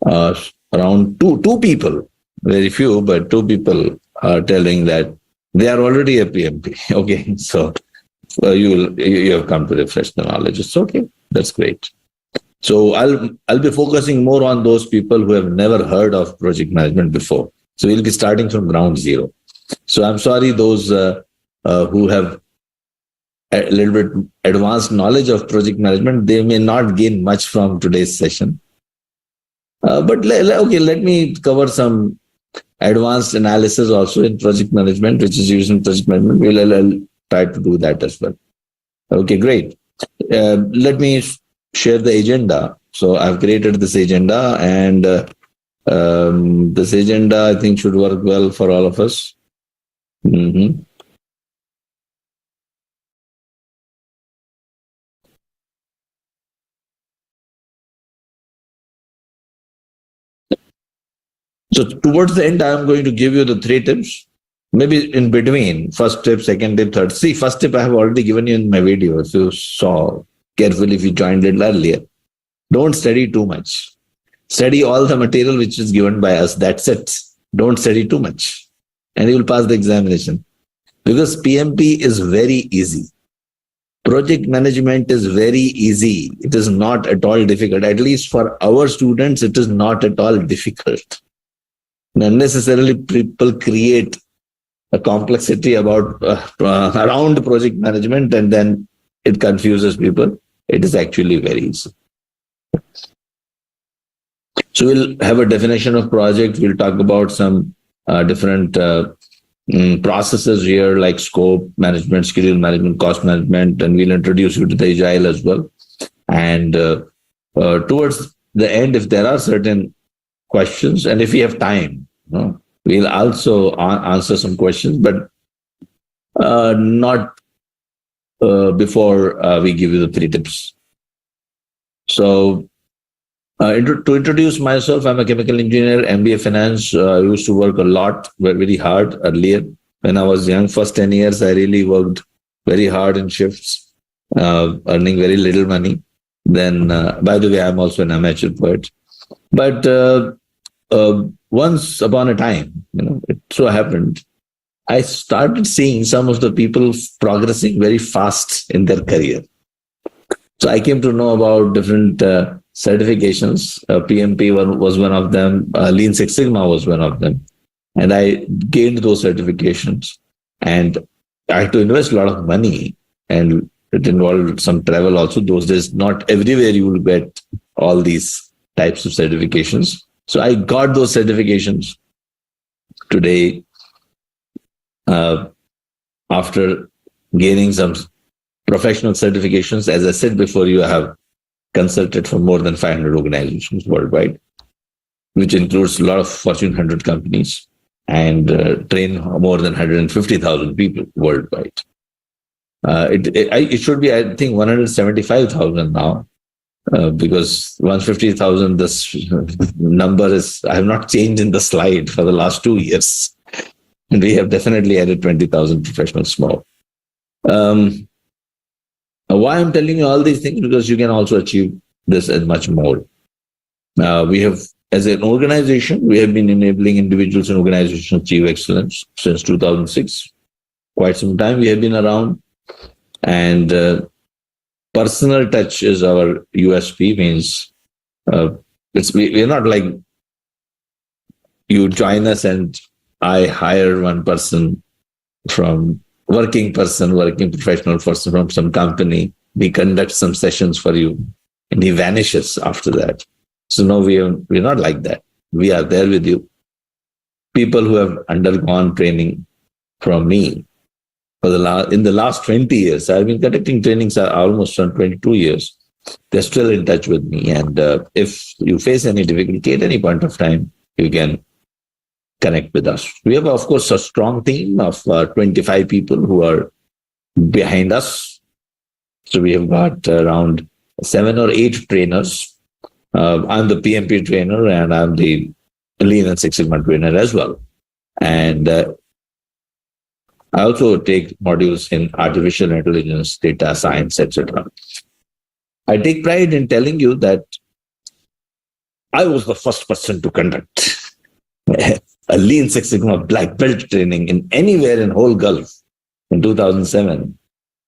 around two people, very few, but two people are telling that they are already a PMP. Okay, so you have come to refresh the knowledge. It's okay. That's great. So I'll be focusing more on those people who have never heard of project management before. So we'll be starting from ground zero. So I'm sorry, those who have a little bit advanced knowledge of project management, they may not gain much from today's session. But let me cover some advanced analysis also in project management, which is used in project management. I'll try to do that as well. Okay, great. Let me share the agenda. So I've created this agenda, and this agenda I think should work well for all of us. Mm-hmm. So towards the end, I'm going to give you the 3 tips. Maybe in between, first tip, second tip, third. See, first tip I have already given you in my video. If you saw carefully, if you joined it earlier, don't study too much. Study all the material which is given by us. That's it. Don't study too much, and you will pass the examination. Because PMP is very easy. Project management is very easy. It is not at all difficult. At least for our students, it is not at all difficult. Unnecessarily, people create a complexity about around project management, and then it confuses people. It is actually very easy. So we'll have a definition of project. We'll talk about some different processes here, like scope management, schedule management, cost management, and we'll introduce you to the agile as well. And towards the end, if there are certain questions, and if we have time, we'll also answer some questions, but not before we give you the 3 tips. So to introduce myself, I'm a chemical engineer, MBA finance. I used to work a lot, very hard earlier. When I was young, first 10 years, I really worked very hard in shifts, earning very little money. Then, by the way, I'm also an amateur poet. But once upon a time, it so happened, I started seeing some of the people progressing very fast in their career. So I came to know about different certifications. PMP was one of them. Lean Six Sigma was one of them. And I gained those certifications. And I had to invest a lot of money. And it involved some travel also. Those days, not everywhere you will get all these types of certifications. So I got those certifications. Today, after gaining some professional certifications, as I said before, you have consulted for more than 500 organizations worldwide, which includes a lot of Fortune 100 companies, and train more than 150,000 people worldwide. It should be, I think, 175,000 now, because 150,000, this number is, I have not changed in the slide for the last 2 years. And we have definitely added 20,000 professionals more. Why I'm telling you all these things? Because you can also achieve this and much more. We have, as an organization, we have been enabling individuals and organizations to achieve excellence since 2006. Quite some time we have been around. And personal touch is our USP, means we're not like you join us and I hire one person working professional person from some company. We conduct some sessions for you and he vanishes after that. So no, we're not like that. We are there with you. People who have undergone training from me in the last 20 years, I've been conducting trainings almost on 22 years. They're still in touch with me. And if you face any difficulty at any point of time, you can connect with us. We have, of course, a strong team of 25 people who are behind us. So we have got around 7 or 8 trainers. I'm the PMP trainer and I'm the Lean and Six Sigma trainer as well. And I also take modules in artificial intelligence, data science, etc. I take pride in telling you that I was the first person to conduct a Lean Six Sigma black belt training in anywhere in whole Gulf in 2007.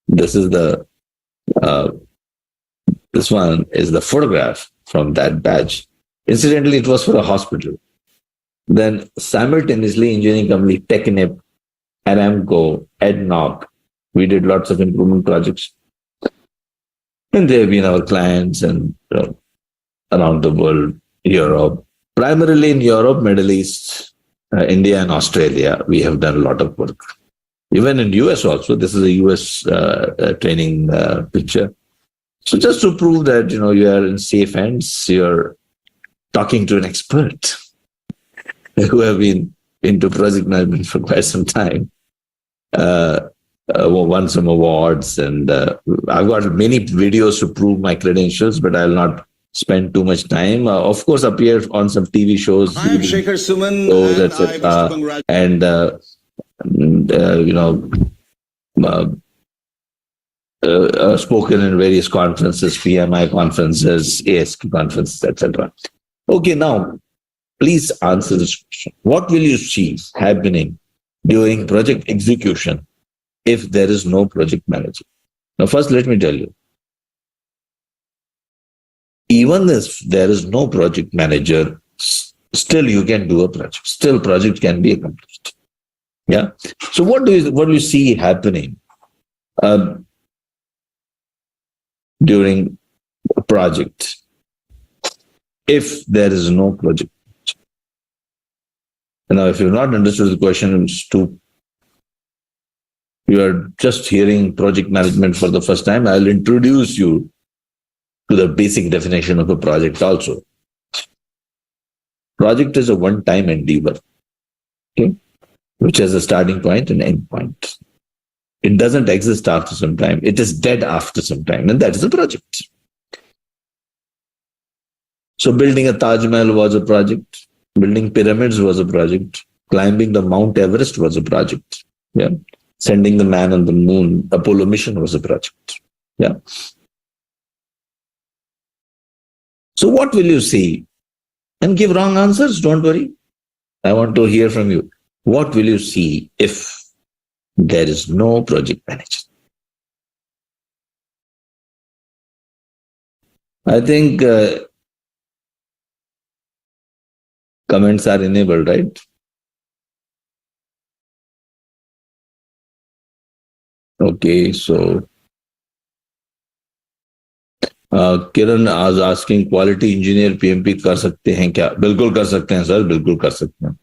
This is this one is the photograph from that batch. Incidentally, it was for a hospital. Then simultaneously, engineering company Technip, Aramco, ADNOC, we did lots of improvement projects. And they have been our clients and around the world, Europe, primarily in Europe, Middle East, India and Australia, we have done a lot of work. Even in US also, this is a US training picture. So just to prove that, you are in safe hands, you're talking to an expert who have been into project management for quite some time, won some awards, and I've got many videos to prove my credentials, but I'll not spend too much time. Of course, appear on some TV shows. I am Shekhar Suman, shows, and etc. I wish to congratulate. Spoken in various conferences, PMI conferences, ASQ conferences, etc. Okay, now, please answer this question. What will you see happening during project execution if there is no project manager? Now, first, let me tell you, even if there is no project manager, still you can do a project. Still, project can be accomplished. Yeah. So, what do you see happening during a project if there is no project? Now, if you've not understood the question, you are just hearing project management for the first time, I'll introduce you to the basic definition of a project also. Project is a one-time endeavor, okay, which has a starting point and end point. It doesn't exist after some time. It is dead after some time, and that is a project. So building a Taj Mahal was a project. Building pyramids was a project. Climbing the Mount Everest was a project. Yeah. Sending the man on the moon, Apollo mission was a project. Yeah. So what will you see? And give wrong answers, don't worry. I want to hear from you. What will you see if there is no project manager? I think comments are enabled, right? Okay, so किरण आज asking quality engineer PMP कर सकते हैं क्या? बिल्कुल कर सकते हैं sir, बिल्कुल कर सकते हैं.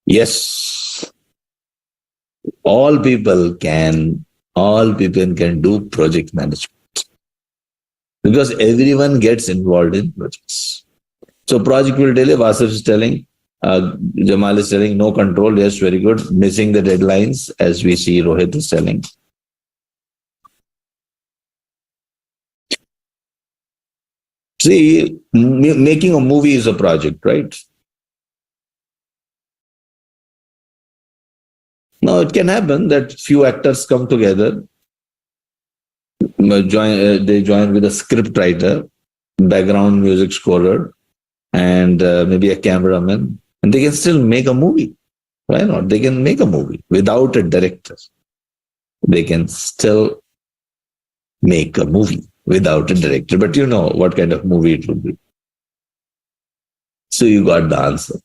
Yes, all people can do project management because everyone gets involved in projects. So project will delay. Vasif is telling, Jamal is telling, no control. Yes, very good. Missing the deadlines, as we see Rohit is telling. See, making a movie is a project, right? Now, it can happen that few actors come together, they join with a script writer, background music scorer, and maybe a cameraman, and they can still make a movie. Why not? They can make a movie without a director. They can still make a movie without a director, but you know what kind of movie it would be. So you got the answer.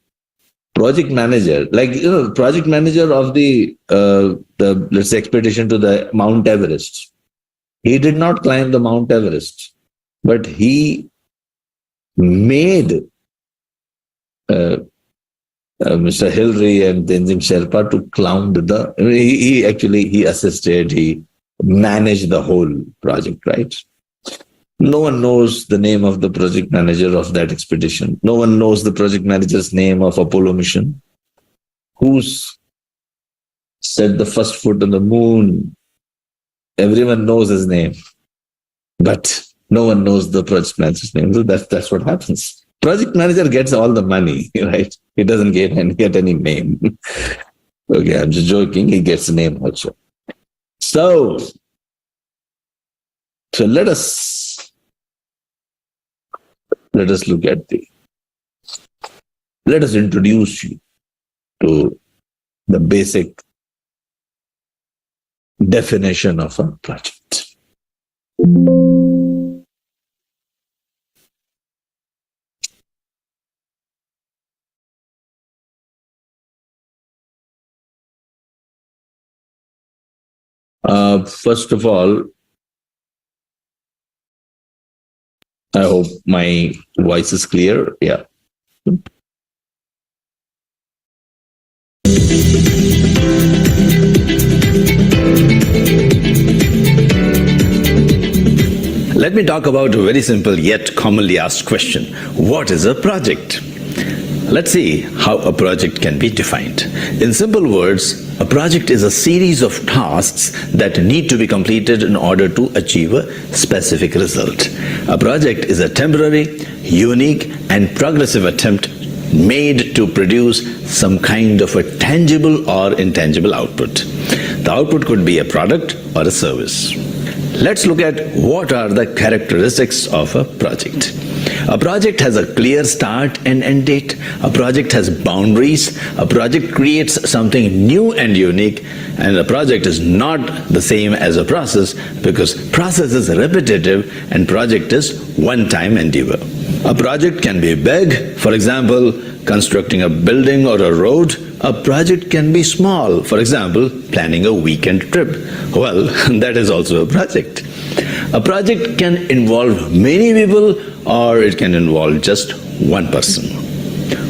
Project manager, like, project manager of the let's say expedition to the Mount Everest. He did not climb the Mount Everest, but he made Mr. Hillary and Tenzing Sherpa to climb he assisted, he managed the whole project, right? No one knows the name of the project manager of that expedition. No one knows the project manager's name of Apollo mission. Who's set the first foot on the moon? Everyone knows his name, but no one knows the project manager's name. So that's what happens. Project manager gets all the money, right? He doesn't get any name. Okay, I'm just joking. He gets a name also. So let us let us look at let us introduce you to the basic definition of a project. First of all, I hope my voice is clear. Yeah. Let me talk about a very simple yet commonly asked question. What is a project? Let's see how a project can be defined. In simple words, a project is a series of tasks that need to be completed in order to achieve a specific result. A project is a temporary, unique, and progressive attempt made to produce some kind of a tangible or intangible output. The output could be a product or a service. Let's look at what are the characteristics of a project. A project has a clear start and end date. A project has boundaries. A project creates something new and unique. And a project is not the same as a process, because process is repetitive and project is one-time endeavor. A project can be big, for example, constructing a building or a road. A project can be small, for example, planning a weekend trip. Well, that is also a project. A project can involve many people, or it can involve just one person.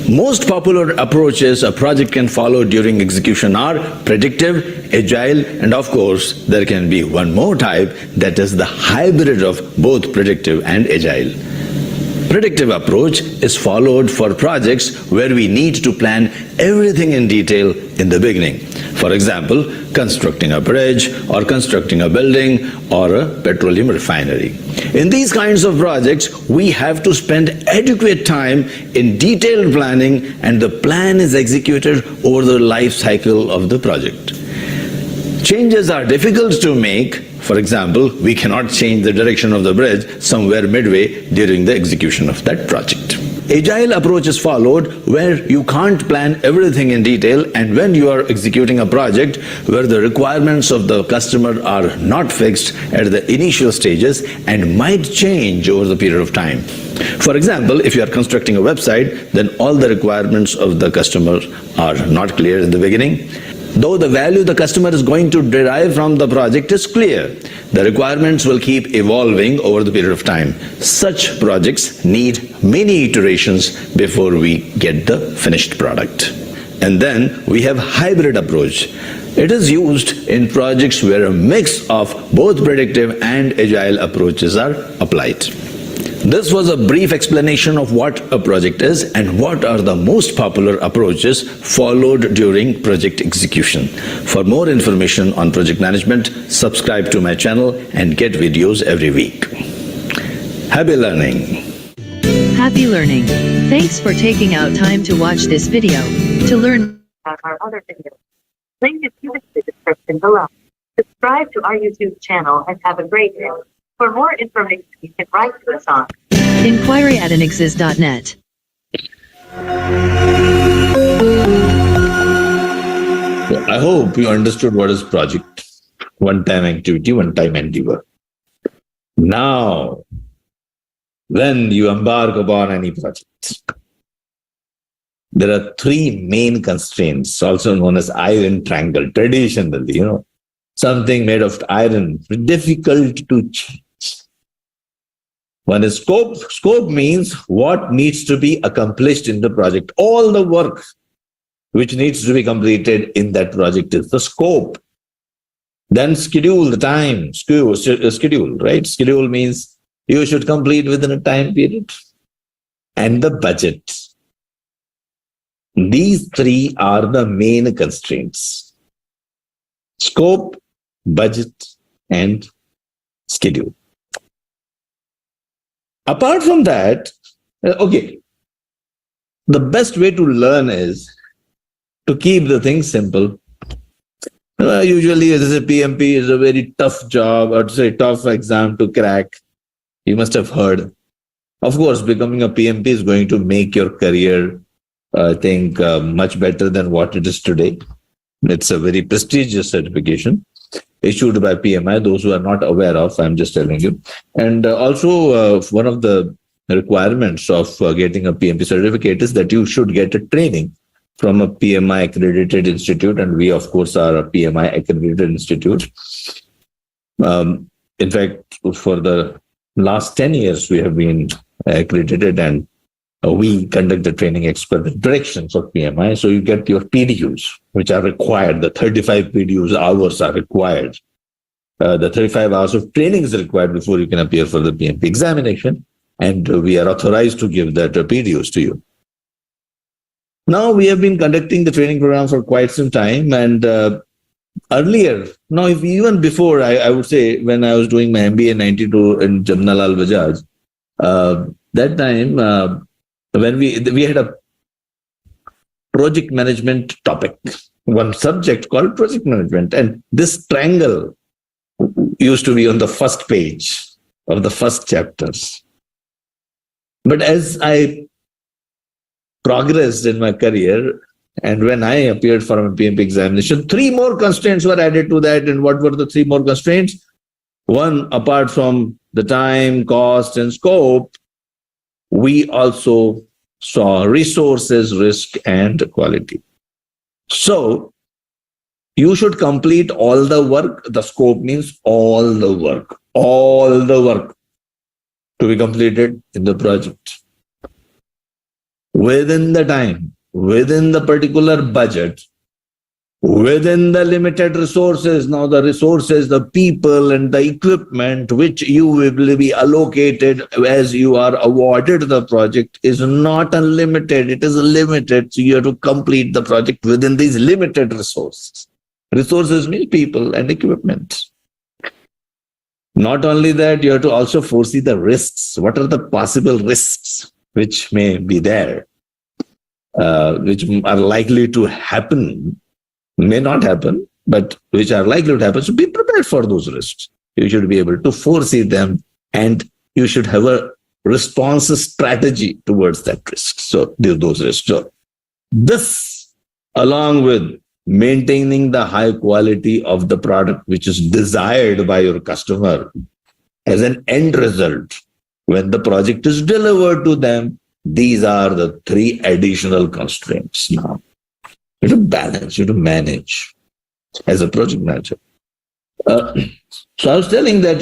Most popular approaches a project can follow during execution are predictive, agile, and of course, there can be one more type, that is the hybrid of both predictive and agile. Predictive approach is followed for projects where we need to plan everything in detail in the beginning. For example, constructing a bridge or constructing a building or a petroleum refinery. In these kinds of projects, we have to spend adequate time in detailed planning, and the plan is executed over the life cycle of the project. Changes are difficult to make. For example, we cannot change the direction of the bridge somewhere midway during the execution of that project. Agile approach is followed where you can't plan everything in detail, and when you are executing a project where the requirements of the customer are not fixed at the initial stages and might change over the period of time. For example, if you are constructing a website, then all the requirements of the customer are not clear in the beginning. Though the value the customer is going to derive from the project is clear, the requirements will keep evolving over the period of time. Such projects need many iterations before we get the finished product. And then we have hybrid approach. It is used in projects where a mix of both predictive and agile approaches are applied. This was a brief explanation of what a project is and what are the most popular approaches followed during project execution. For more information on project management, subscribe to my channel and get videos every week. Happy learning! Happy learning! Thanks for taking out time to watch this video. To learn about our other videos, link is in the description below. Subscribe to our YouTube channel and have a great day. For more information, you can write to us on inquiry@anexas.net. I hope you understood what is project. One-time activity, one-time endeavor. Now, when you embark upon any project, there are three main constraints, also known as iron triangle, traditionally, something made of iron, difficult to change. One is scope. Scope means what needs to be accomplished in the project. All the work which needs to be completed in that project is the scope. Then schedule, the time, schedule, right? Schedule means you should complete within a time period. And the budget. These three are the main constraints. Scope, budget, and schedule. Apart from that, the best way to learn is to keep the things simple. Usually, as a PMP is a very tough job, or to say tough exam to crack. You must have heard. Of course, becoming a PMP is going to make your career, I think, much better than what it is today. It's a very prestigious certification issued by PMI. Those who are not aware of, I'm just telling you. And also, one of the requirements of getting a PMP certificate is that you should get a training from a PMI accredited institute. And we, of course, are a PMI accredited institute. In fact, for the last 10 years, we have been accredited, and we conduct the training as per the directions of PMI. So you get your PDUs, which are required. The 35 PDUs hours are required. The 35 hours of training is required before you can appear for the PMP examination. And we are authorized to give that PDUs to you. Now, we have been conducting the training program for quite some time. And earlier, now, if even before, I would say, when I was doing my MBA in 92 in Jamnalal Bajaj, that time, when we had a project management topic, one subject called project management. And this triangle used to be on the first page of the first chapters. But as I progressed in my career, and when I appeared for a PMP examination, 3 more constraints were added to that. And what were the 3 more constraints? One, apart from the time, cost, and scope, we also saw resources, risk, and quality. So you should complete all the work. The scope means all the work to be completed in the project within the time, within the particular budget, within the limited resources. Now, the resources, the people and the equipment which you will be allocated as you are awarded the project is not unlimited. It is limited. So you have to complete the project within these limited resources. Resources mean people and equipment. Not only that, you have to also foresee the risks. What are the possible risks which may be there, which are likely to happen, may not happen, but which are likely to happen. So be prepared for those risks. You should be able to foresee them, and you should have a response strategy towards that risk. So those risks. So this, along with maintaining the high quality of the product which is desired by your customer as an end result when the project is delivered to them, these are the 3 additional constraints. Now, you have to balance, you have to manage as a project manager. So I was telling that,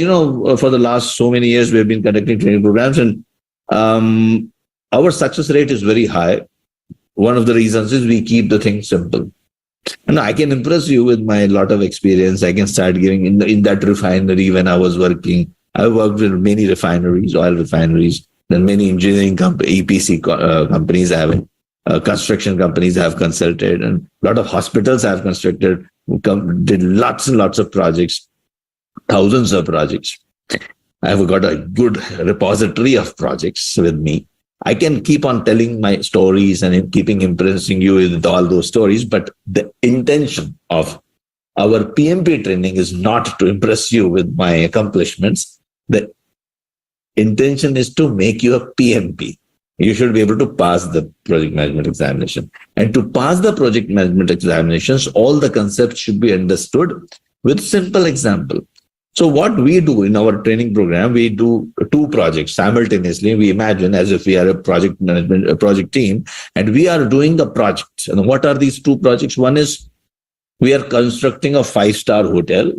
for the last so many years, we have been conducting training programs, and our success rate is very high. One of the reasons is we keep the thing simple. And I can impress you with my lot of experience. I can start giving in that refinery when I was working. I worked with many refineries, oil refineries, then many engineering EPC companies have, construction companies have consulted, and a lot of hospitals have constructed, did lots and lots of projects, thousands of projects. I have got a good repository of projects with me. I can keep on telling my stories and keeping impressing you with all those stories, but the intention of our PMP training is not to impress you with my accomplishments. The intention is to make you a PMP. You should be able to pass the project management examination. And to pass the project management examinations, all the concepts should be understood with simple example. So what we do in our training program, we do 2 projects simultaneously. We imagine as if we are a project management, a project team, and we are doing the project. And what are these 2 projects? One is we are constructing a 5-star hotel,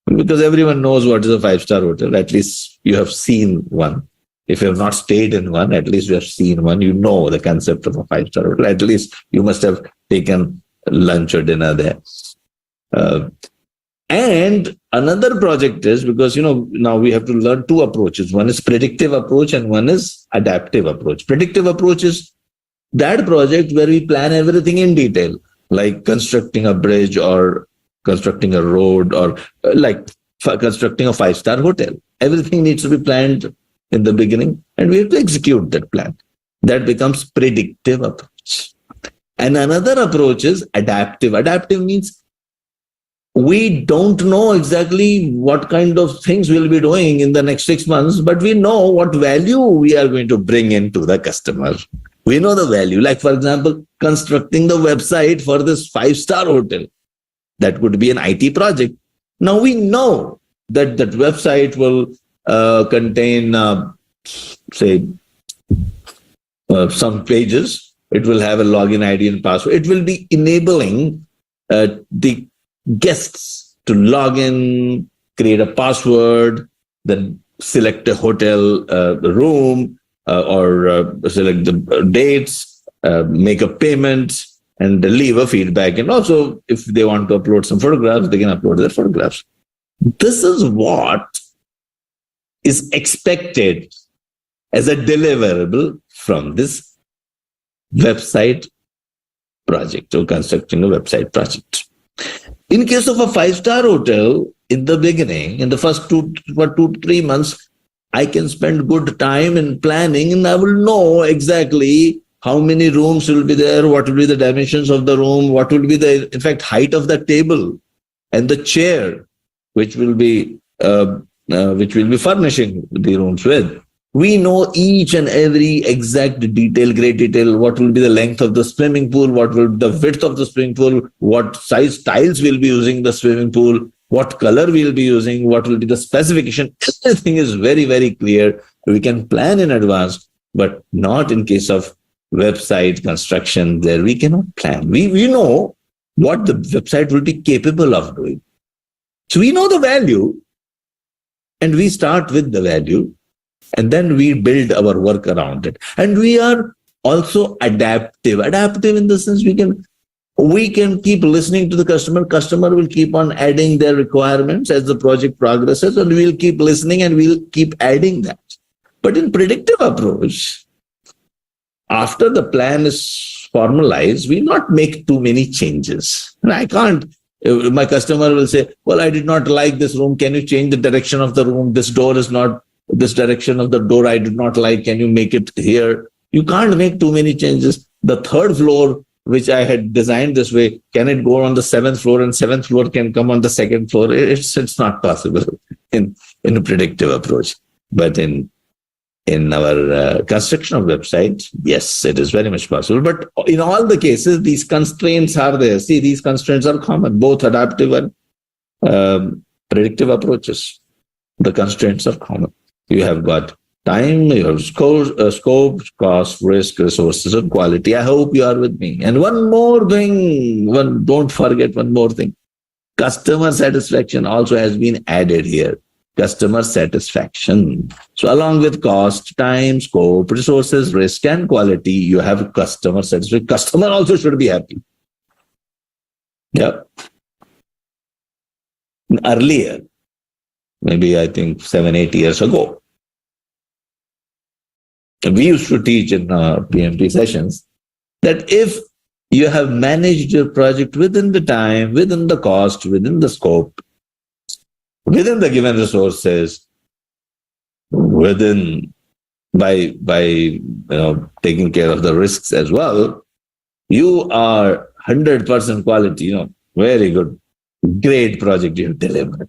because everyone knows what is a 5-star hotel. At least you have seen one. If you have not stayed in one, at least you have seen one. You know the concept of a 5-star hotel. At least you must have taken lunch or dinner there. And another project is, because, now we have to learn 2 approaches. One is predictive approach and one is adaptive approach. Predictive approach is that project where we plan everything in detail, like constructing a bridge or constructing a road or like constructing a 5-star hotel. Everything needs to be planned in the beginning and we have to execute that plan. That becomes predictive approach. And another approach is adaptive. Adaptive means we don't know exactly what kind of things we'll be doing in the next 6 months, but we know what value we are going to bring into the customer. We know the value. Like, for example, constructing the website for this 5-star hotel. That could be an IT project. Now we know that that website will contain, some pages. It will have a login ID and password. It will be enabling the guests to log in, create a password, then select a hotel room, or select the dates, make a payment, and leave a feedback. And also, if they want to upload some photographs, they can upload their photographs. This is what is expected as a deliverable from this website project or constructing a website project. In case of a 5-star hotel, in the beginning, in the first 2 to 3 months, I can spend good time in planning, and I will know exactly how many rooms will be there, what will be the dimensions of the room, what will be the, in fact, height of the table and the chair, which will be furnishing the rooms with. We know each and every exact detail, great detail, what will be the length of the swimming pool, what will be the width of the swimming pool, what size tiles we'll be using the swimming pool, what color we'll be using, what will be the specification. Everything is very, very clear. We can plan in advance, but not in case of website construction. There we cannot plan. We know what the website will be capable of doing. So we know the value, and we start with the value, and then we build our work around it. And we are also adaptive. Adaptive in the sense we can keep listening to the customer. Customer will keep on adding their requirements as the project progresses, and we'll keep listening and we'll keep adding that. But in predictive approach, after the plan is formalized, we not make too many changes. And I can't. My customer will say, well, I did not like this room. Can you change the direction of the room? This door is not, this direction of the door I do not like. Can you make it here? You can't make too many changes. The 3rd floor, which I had designed this way, can it go on the 7th floor, and 7th floor can come on the 2nd floor? It's not possible in a predictive approach. But in our construction of website, yes, it is very much possible. But in all the cases, these constraints are there. See, these constraints are common, both adaptive and predictive approaches. The constraints are common. You have got time, you have scope, cost, risk, resources, and quality. I hope you are with me. And one more thing, don't forget one more thing. Customer satisfaction also has been added here. Customer satisfaction. So along with cost, time, scope, resources, risk, and quality, you have customer satisfaction. Customer also should be happy. Yeah. Earlier, maybe I think 7-8 years ago, we used to teach in PMP sessions that if you have managed your project within the time, within the cost, within the scope, within the given resources, by taking care of the risks as well, you are 100% quality, very good, great project you have delivered.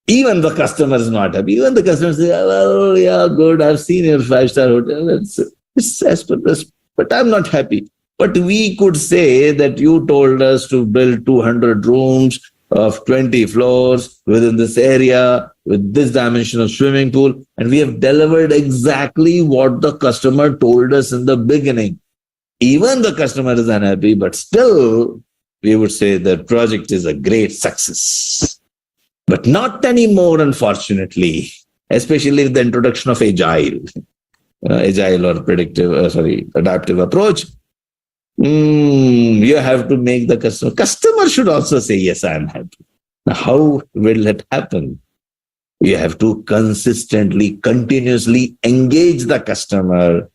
Even the customer is not happy. Even the customer says, well, yeah, good, I've seen your 5-star hotel. It's as per this, but I'm not happy. But we could say that you told us to build 200 rooms of 20 floors within this area with this dimension of swimming pool, and we have delivered exactly what the customer told us in the beginning. Even the customer is unhappy, but still we would say the project is a great success. But not anymore, unfortunately, especially with the introduction of agile or adaptive approach. You have to make the customer should also say, yes, I am happy. Now, how will it happen? You have to consistently, continuously engage the customer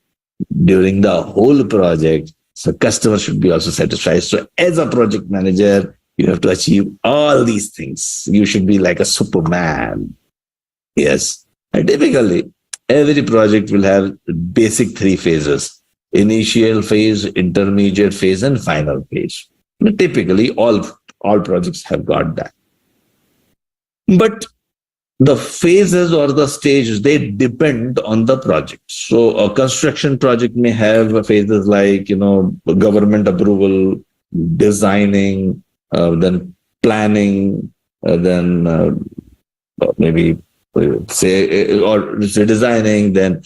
during the whole project. So customer should be also satisfied. So as a project manager, you have to achieve all these things. You should be like a Superman. Yes. And typically, every project will have basic 3 phases. Initial phase, intermediate phase, and final phase. Typically, all projects have got that. But the phases or the stages, they depend on the project. So a construction project may have phases like, government approval, designing, then planning, then maybe say designing, then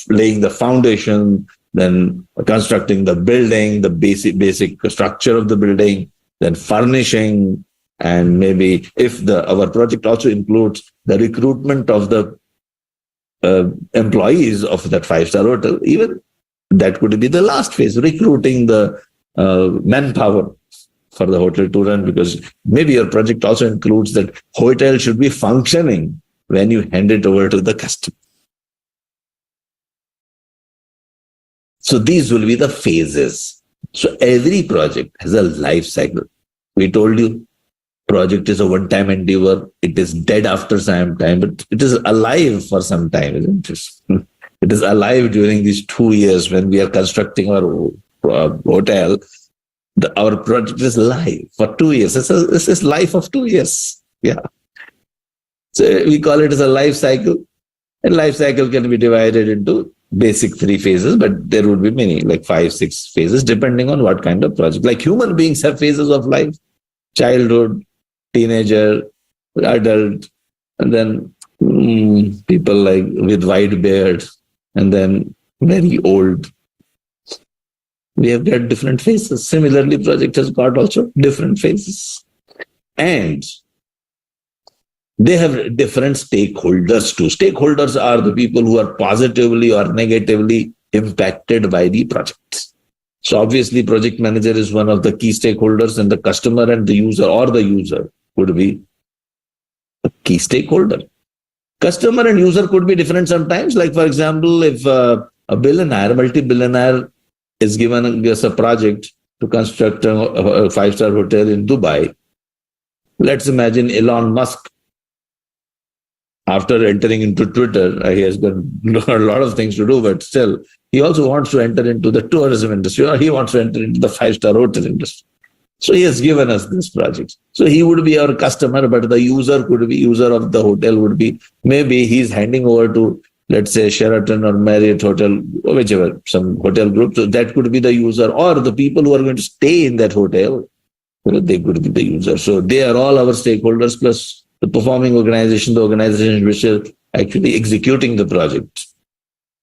laying the foundation, then constructing the building, the basic structure of the building, then furnishing, and maybe if our project also includes the recruitment of the employees of that 5-star hotel, even that could be the last phase, recruiting the manpower for the hotel to run, because maybe your project also includes that hotel should be functioning when you hand it over to the customer. So these will be the phases. So every project has a life cycle. We told you, project is a one-time endeavor. It is dead after some time, but it is alive for some time, isn't it? It is alive during these 2 years when we are constructing our hotel. Our project is live for 2 years. This is life of 2 years. Yeah. So we call it as a life cycle. And life cycle can be divided into basic 3 phases, but there would be many, like 5, 6 phases, depending on what kind of project. Like human beings have phases of life: childhood, teenager, adult, and then people like with white beards, and then very old. We have got different phases. Similarly, project has got also different phases. And they have different stakeholders too. Stakeholders are the people who are positively or negatively impacted by the project. So obviously, project manager is one of the key stakeholders, and the customer and the user would be a key stakeholder. Customer and user could be different sometimes. Like, for example, if a billionaire, multi-billionaire is given us a project to construct a 5-star hotel in Dubai, let's imagine Elon Musk, after entering into Twitter, he has got a lot of things to do, but still, he also wants to enter into the tourism industry, or he wants to enter into the 5-star hotel industry. So he has given us this project. So he would be our customer, but the user of the hotel would be, maybe he's handing over to, let's say, Sheraton or Marriott Hotel, whichever, some hotel group. So that could be the user, or the people who are going to stay in that hotel, they could be the user. So they are all our stakeholders, plus the performing organization, the organization which is actually executing the project.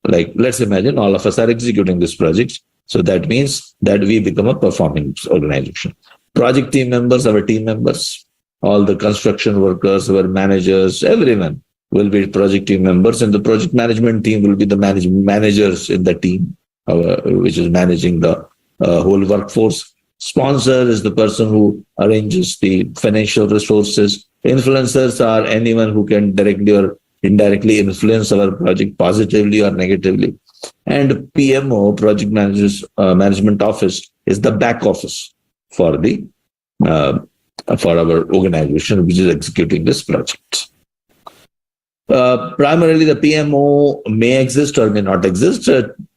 Like, let's imagine all of us are executing this project. So that means that we become a performing organization. Project team members, our team members, all the construction workers, our managers, everyone will be project team members, and the project management team will be the managers in the team, which is managing the whole workforce. Sponsor is the person who arranges the financial resources. Influencers are anyone who can directly or indirectly influence our project positively or negatively. And PMO, Project Management Office, is the back office for our organization which is executing this project. Primarily, the PMO may exist or may not exist.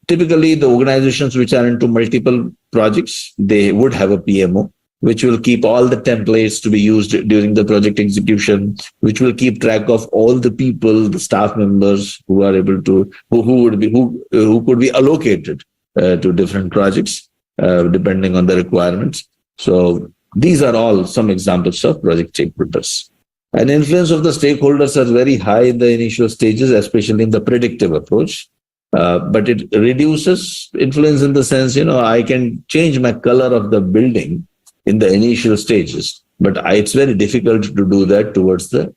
Typically, the organizations which are into multiple projects, they would have a PMO, which will keep all the templates to be used during the project execution, which will keep track of all the people, the staff members who are able to, who could be allocated to different projects, depending on the requirements. So these are all some examples of project stakeholders. And influence of the stakeholders are very high in the initial stages, especially in the predictive approach. But it reduces influence in the sense, I can change my color of the building in the initial stages, but it's very difficult to do that towards the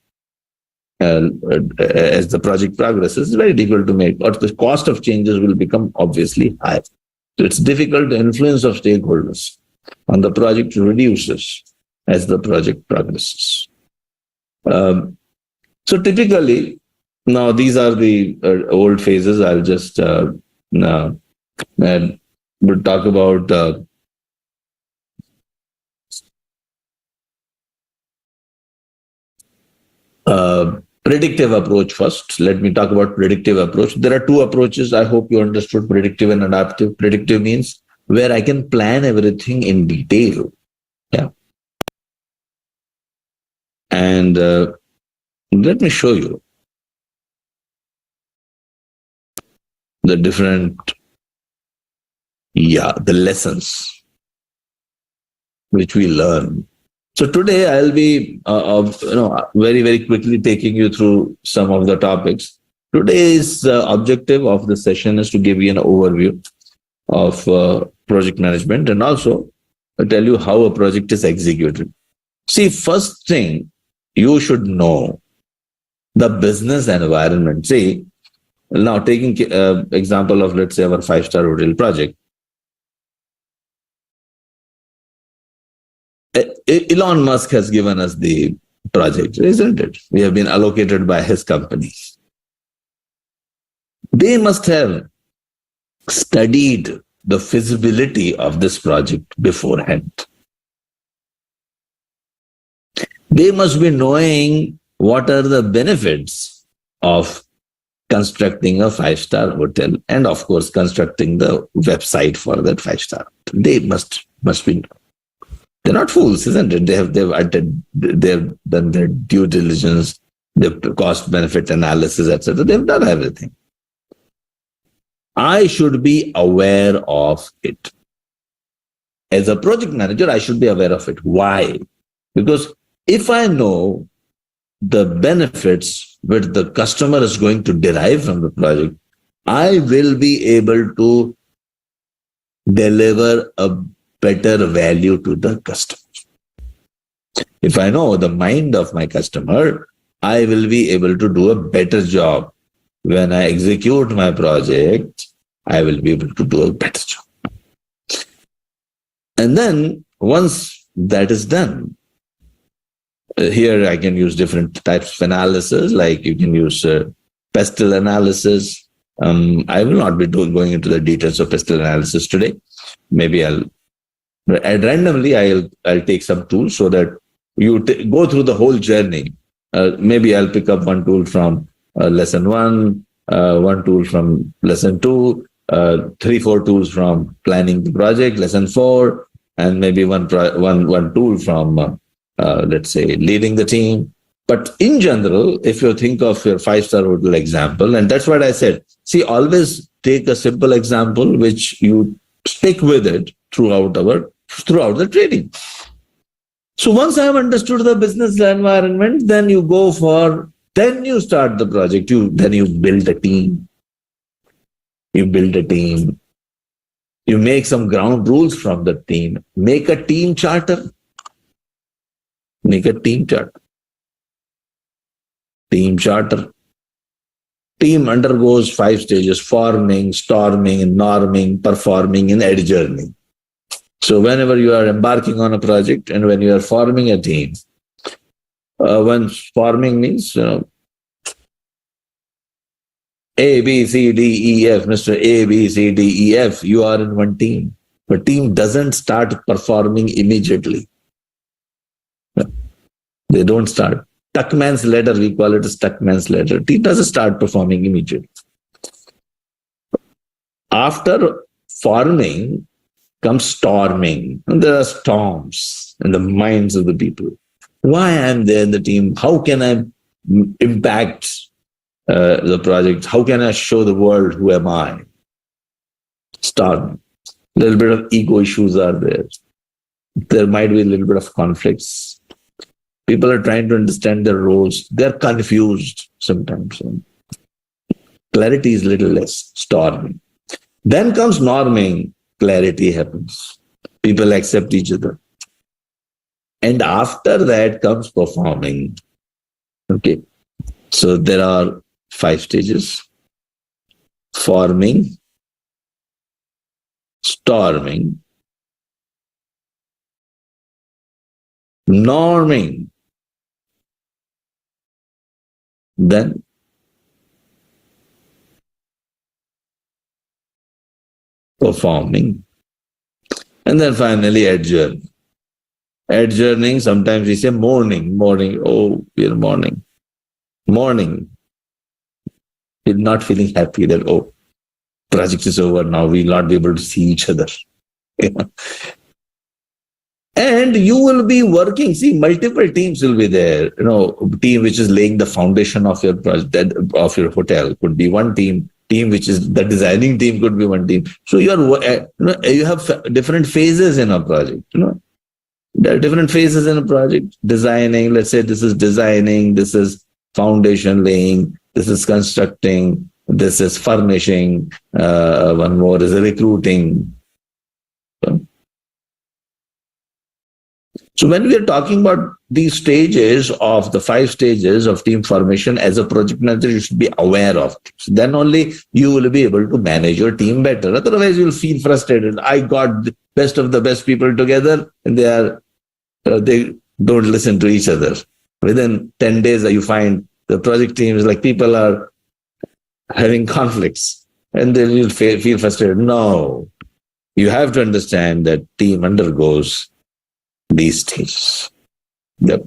as the project progresses. It's very difficult to make, or the cost of changes will become obviously high. So it's difficult to influence of stakeholders on the project reduces as the project progresses. So typically, now these are the old phases. I'll just we'll talk about predictive approach first. Let me talk about predictive approach. There are 2 approaches. I hope you understood predictive and adaptive. Predictive means where I can plan everything in detail. And let me show you the different, the lessons which we learn. So today I'll be, very, very quickly taking you through some of the topics. Today's objective of the session is to give you an overview of project management and also tell you how a project is executed. See, first thing, you should know the business environment. See, now taking example of, let's say, our 5-star hotel project. Elon Musk has given us the project, isn't it? We have been allocated by his companies. They must have studied the feasibility of this project beforehand. They must be knowing what are the benefits of constructing a 5-star hotel and, of course, constructing the website for that 5-star. They must be. They're not fools, isn't it? They've done their due diligence, their cost benefit analysis, etc. They've done everything. I should be aware of it. As a project manager, I should be aware of it. Why? Because if I know the benefits which the customer is going to derive from the project, I will be able to deliver a better value to the customer. If I know the mind of my customer, I will be able to do a better job. When I execute my project, I will be able to do a better job. And then once that is done, here I can use different types of analysis, like you can use pestle analysis. I will not be going into the details of pestle analysis today. Maybe randomly I'll take some tools so that you go through the whole journey. Maybe I'll pick up one tool from lesson 1, one tool from lesson 2, 3-4 tools from planning the project, lesson 4, and maybe one tool from let's say leading the team. But in general, if you think of your 5-star hotel example, and that's what I said, see, always take a simple example which you stick with it throughout the training. So once I have understood the business environment, then you start the project. Then you build a team. You make some ground rules from the team. Make a team charter. Team undergoes 5 stages: forming, storming, norming, performing, and adjourning. So whenever you are embarking on a project and when you are forming a team, when forming means A, B, C, D, E, F, Mr. A, B, C, D, E, F, you are in one team. But team doesn't start performing immediately. They don't start. Tuckman's ladder, we call it as Tuckman's ladder. Team doesn't start performing immediately. After forming comes storming. And there are storms in the minds of the people. Why am there in the team? How can I impact the project? How can I show the world who am I? Storm. A little bit of ego issues are there. There might be a little bit of conflicts. People are trying to understand their roles. They're confused sometimes. Clarity is a little less. Storming. Then comes norming. Clarity happens. People accept each other. And after that comes performing. Okay. So there are 5 stages: forming, storming, norming, then performing, and then finally adjourning. Adjourning, sometimes we say mourning. Oh, we are mourning. We're not feeling happy that, oh, project is over now, we'll not be able to see each other. And you will be working. See, multiple teams will be there. Team which is laying the foundation of your project, of your hotel, could be one team. Team which is the designing team could be one team. So you have different phases in a project. There are different phases in a project. Designing. Let's say this is designing. This is foundation laying. This is constructing. This is furnishing. One more is recruiting. So when we are talking about these stages of the 5 stages of team formation, as a project manager, you should be aware of this. Then only you will be able to manage your team better. Otherwise, you'll feel frustrated. I got the best of the best people together, and they don't listen to each other. Within 10 days, you find the project team is like people are having conflicts, and then you'll feel frustrated. No, you have to understand that team undergoes these stages. Yep.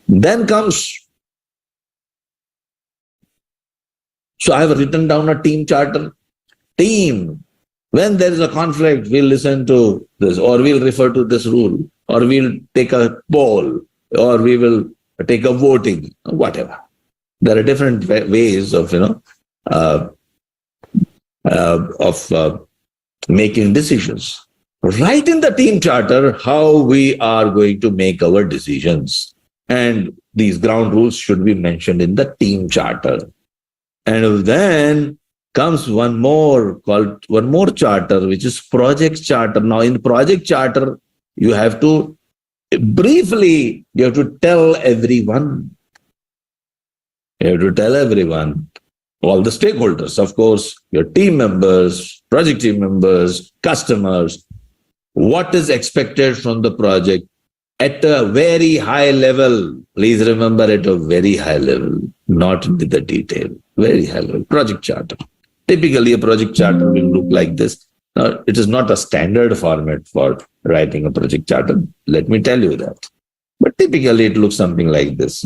Then comes, so I have written down a team charter. Team, when there is a conflict, we'll listen to this, or we'll refer to this rule, or we'll take a poll, or we will take a voting, whatever. There are different ways of, making decisions. Write in the team charter how we are going to make our decisions. And these ground rules should be mentioned in the team charter. And then comes one more charter, which is project charter. Now, in project charter, you have to tell everyone. You have to tell everyone, all the stakeholders, of course, your team members, project team members, customers, what is expected from the project at a very high level. Please remember, at a very high level, not into the detail, very high level. Project charter. Typically, a project charter will look like this. Now, it is not a standard format for writing a project charter. Let me tell you that. But typically, it looks something like this.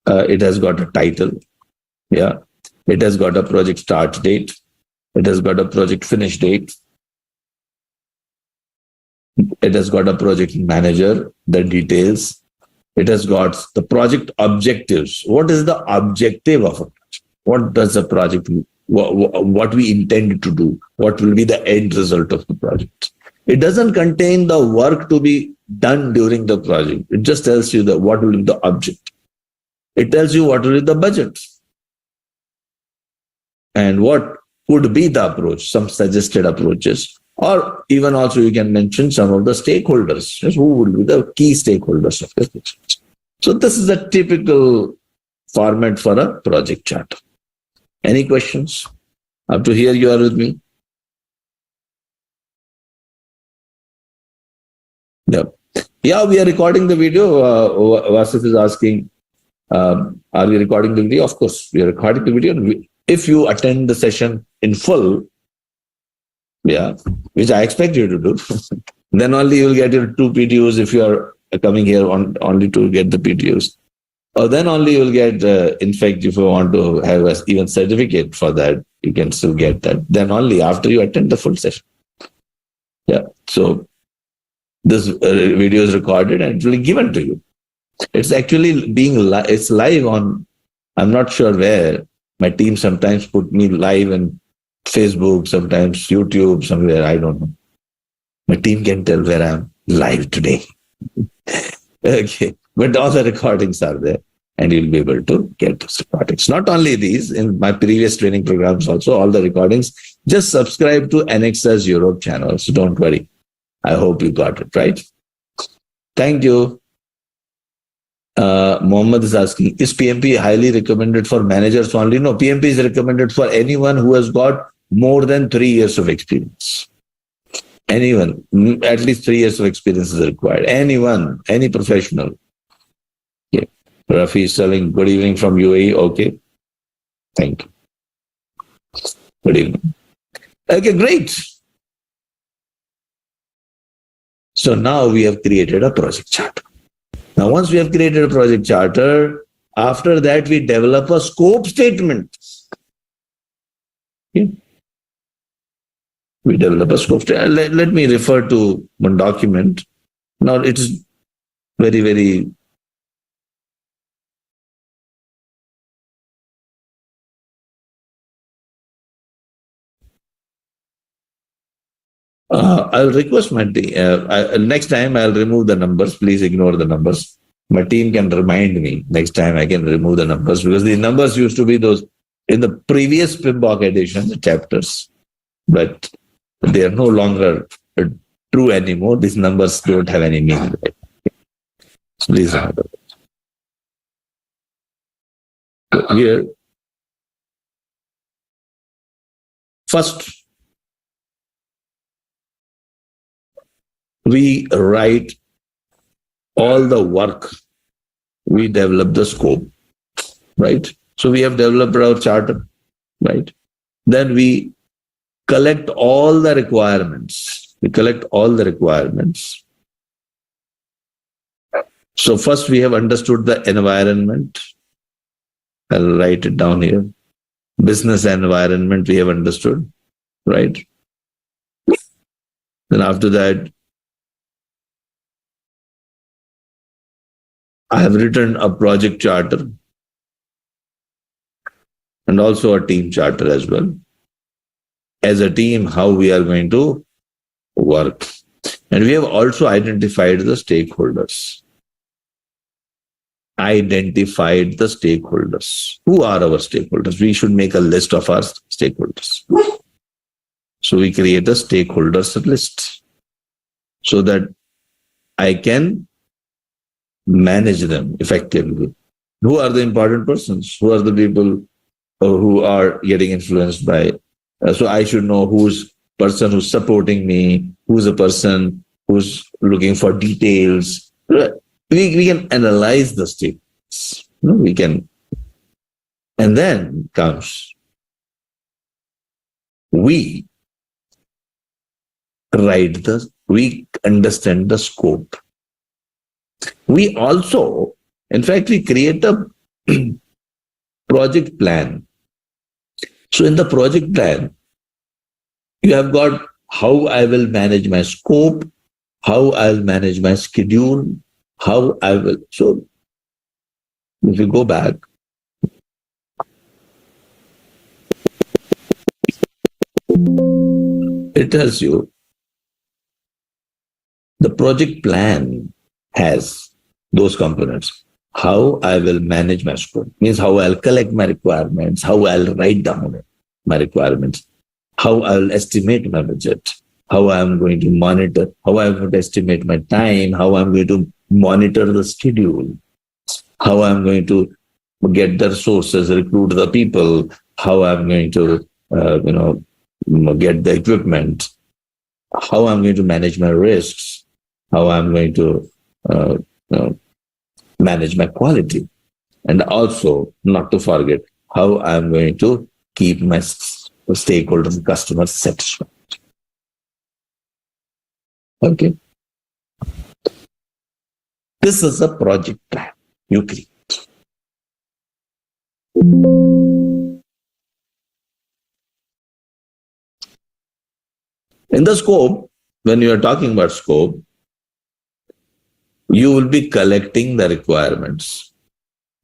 It has got a title. Yeah. It has got a project start date. It has got a project finish date. It has got a project manager, the details. It has got the project objectives. What is the objective of a project? What does the project, what we intend to do? What will be the end result of the project? It doesn't contain the work to be done during the project. It just tells you what will be the object. It tells you what will be the budget. And what could be the approach, some suggested approaches. Or even also you can mention some of the stakeholders, who would be the key stakeholders of the project. So this is a typical format for a project charter. Any questions? Up to here you are with me? Yeah, we are recording the video. Vasis is asking, are we recording the video? Of course, we are recording the video. If you attend the session in full, which I expect you to do, then only you will get your 2 PTUs if you are coming here only to get the PTUs. Or then only you will get, in fact, if you want to have an even certificate for that, you can still get that. Then only after you attend the full session. Yeah. So this video is recorded and it will be given to you. It's actually it's live on, I'm not sure where. My team sometimes put me live in Facebook, sometimes YouTube, somewhere, I don't know. My team can tell where I'm live today. Okay. But all the recordings are there and you'll be able to get those recordings. Not only these, in my previous training programs also, all the recordings, just subscribe to Anexas Europe channel. So don't worry. I hope you got it, right? Thank you. Mohammed is asking, is PMP highly recommended for managers only? No, PMP is recommended for anyone who has got more than 3 years of experience. Anyone, at least 3 years of experience is required. Anyone, any professional. Okay. Rafi is telling, good evening from UAE. Okay. Thank you. Good evening. Okay, great. So now we have created a project charter. Now, once we have created a project charter, after that, we develop a scope statement. Okay. We develop a scope. Let me refer to one document. Now it's very, very I'll request my team. Next time I'll remove the numbers. Please ignore the numbers. My team can remind me next time I can remove the numbers because the numbers used to be those in the previous PMBOK edition, the chapters, but they are no longer true anymore. These numbers don't have any meaning. So please remember. Here, first, we write all the work. We develop the scope, right? So we have developed our charter, right? Then we collect all the requirements. We collect all the requirements. So first we have understood the environment. I'll write it down here. Business environment we have understood, right? Then after that, I have written a project charter and also a team charter as well. As a team, how we are going to work. And we have also identified the stakeholders. Identified the stakeholders. Who are our stakeholders? We should make a list of our stakeholders. So we create a stakeholders list so that I can manage them effectively. Who are the important persons? Who are the people who are getting influenced by? So I should know who's person who's supporting me, who's a person who's looking for details. We can analyze the statements. We can, and then comes we understand the scope. We also, in fact, we create a project plan. So in the project plan, you have got how I will manage my scope, how I'll manage my schedule, how I will. So if you go back, it tells you the project plan has those components. How I will manage my scope means how I'll collect my requirements, how I'll write down my requirements, how I'll estimate my budget, how I'm going to monitor, how I'm going to estimate my time, how I'm going to monitor the schedule, how I'm going to get the resources, recruit the people, how I'm going to, get the equipment, how I'm going to manage my risks, how I'm going to manage my quality, and also not to forget how I'm going to keep my stakeholders and customers satisfied. Okay. This is a project plan you create. In the scope, when you are talking about scope, you will be collecting the requirements.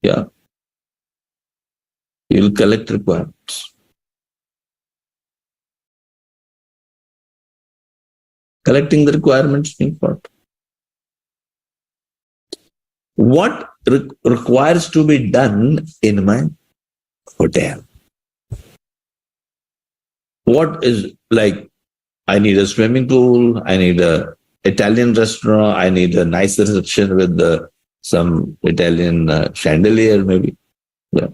Yeah. You will collect requirements. Collecting the requirements means what? What requires to be done in my hotel? What is like, I need a swimming pool, I need a Italian restaurant, I need a nice reception with some Italian chandelier maybe. Yeah.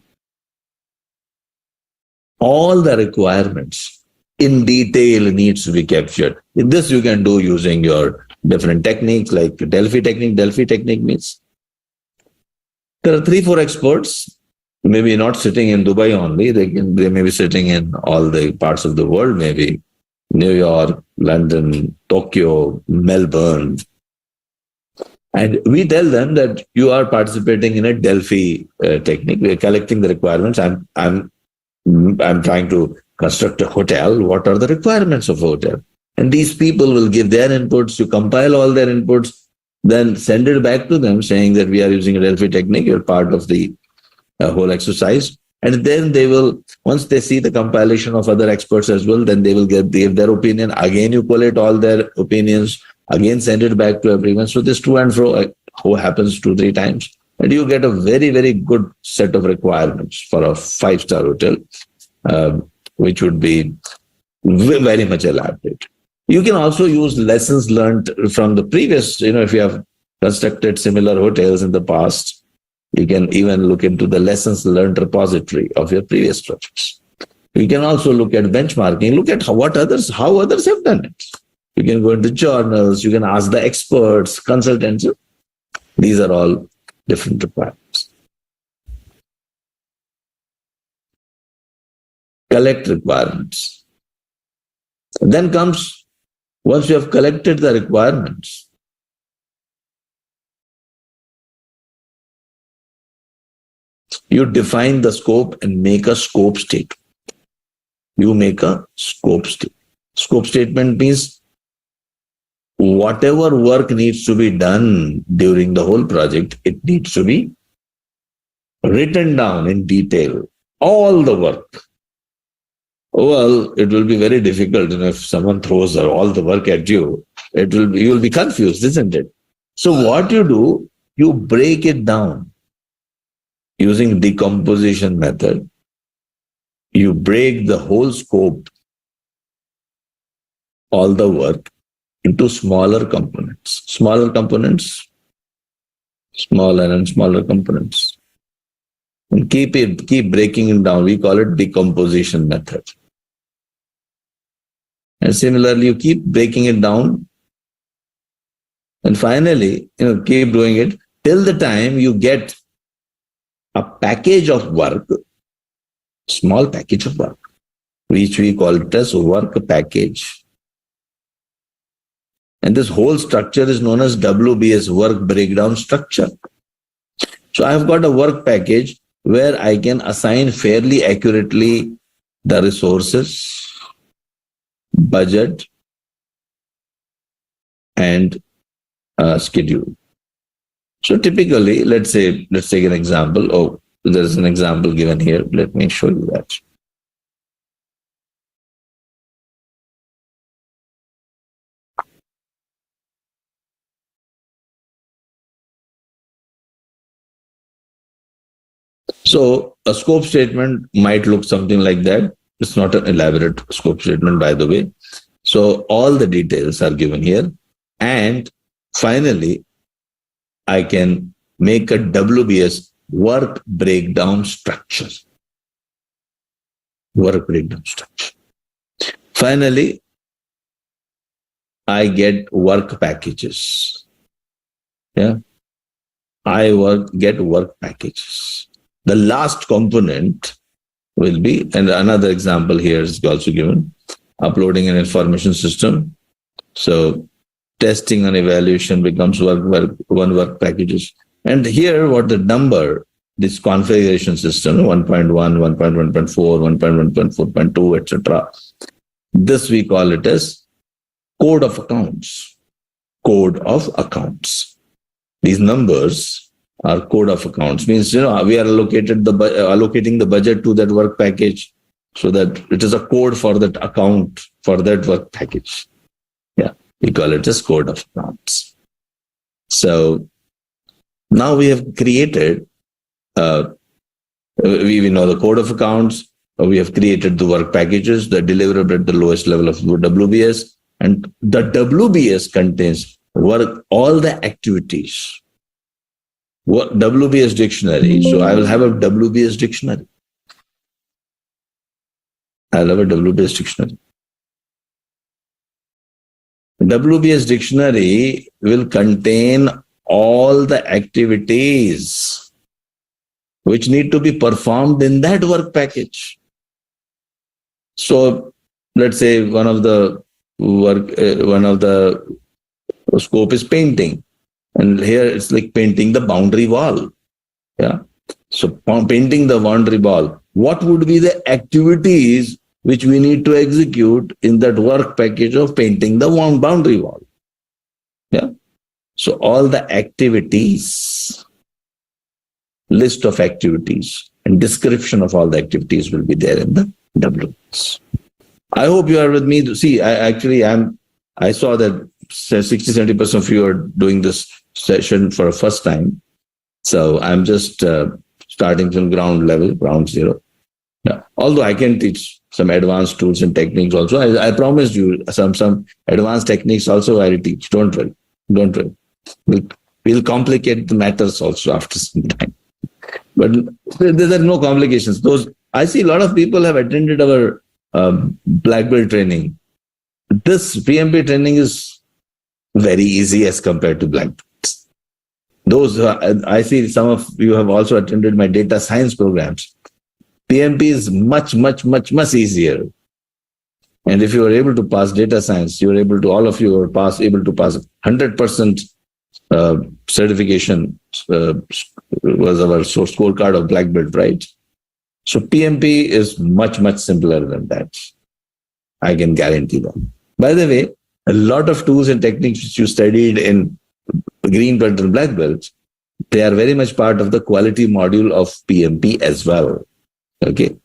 All the requirements in detail needs to be captured. This you can do using your different techniques like Delphi technique. Delphi technique means there are 3-4 experts, maybe not sitting in Dubai only. They may be sitting in all the parts of the world, maybe New York, London, Tokyo, Melbourne. And we tell them that you are participating in a Delphi technique. We are collecting the requirements. I'm trying to construct a hotel, what are the requirements of a hotel? And these people will give their inputs, you compile all their inputs, then send it back to them saying that we are using a Delphi technique, you're part of the whole exercise. And then they will, once they see the compilation of other experts as well, then they will give their opinion. Again, you collate all their opinions, again send it back to everyone. So this to and fro happens 2-3 times. And you get a very, very good set of requirements for a 5-star hotel, which would be very much elaborate. You can also use lessons learned from the previous, if you have constructed similar hotels in the past, you can even look into the lessons learned repository of your previous projects. You can also look at benchmarking, look at how others have done it. You can go into journals, you can ask the experts, consultants. These are all different requirements. Collect requirements. Then comes, once you have collected the requirements, you define the scope and make a scope statement. You make a scope statement. Scope statement means whatever work needs to be done during the whole project, it needs to be written down in detail. All the work. Well, it will be very difficult if someone throws all the work at you. You will be confused, isn't it? So what you do, you break it down using decomposition method. You break the whole scope, all the work, into smaller components. Smaller components, smaller and smaller components. And keep breaking it down. We call it decomposition method. And similarly, you keep breaking it down. And finally, keep doing it till the time you get a package of work, small package of work, which we call it as work package. And this whole structure is known as WBS, work breakdown structure. So I've got a work package where I can assign fairly accurately the resources, budget, and schedule. So typically, let's take an example. Oh, there's an example given here. Let me show you that. So a scope statement might look something like that. It's not an elaborate scope statement, by the way. So all the details are given here. And finally, I can make a WBS, work breakdown structure. Work breakdown structure. Finally, I get work packages. Yeah. Get work packages. The last component will be, and another example here is also given, uploading an information system. So testing and evaluation becomes one work packages. And here what the number, this configuration system, 1.1, 1.1.4, 1.1.4.2, etc. This we call it as code of accounts. Code of accounts. These numbers are code of accounts. Means, we are allocating the budget to that work package so that it is a code for that account, for that work package. Yeah, we call it as code of accounts. So now we have created, we know the code of accounts, we have created the work packages, the deliverable at the lowest level of WBS, and the WBS contains all the activities. WBS dictionary. So I will have a WBS dictionary. I'll have a WBS dictionary. WBS dictionary will contain all the activities which need to be performed in that work package. So let's say one of the scope is painting. And here it's like painting the boundary wall. Yeah. So painting the boundary wall. What would be the activities which we need to execute in that work package of painting the boundary wall. Yeah. So all the activities, list of activities and description of all the activities will be there in the WS. I hope you are with me. See, I saw that 60-70% of you are doing this session for the first time. So I'm just starting from ground level, ground zero. Yeah. Although I can teach some advanced tools and techniques also. I promised you some advanced techniques also I'll teach. Don't worry. Don't worry. We'll complicate the matters also after some time. But there are no complications. I see a lot of people have attended our black belt training. This PMP training is very easy as compared to black belts. I see some of you have also attended my data science programs. PMP is much, much, much, much easier. And if you are able to pass data science, all of you are able to pass 100% certification was our source scorecard of black belt, right? So PMP is much, much simpler than that. I can guarantee that. By the way, a lot of tools and techniques which you studied in green belt and black belts, they are very much part of the quality module of PMP as well. Okay.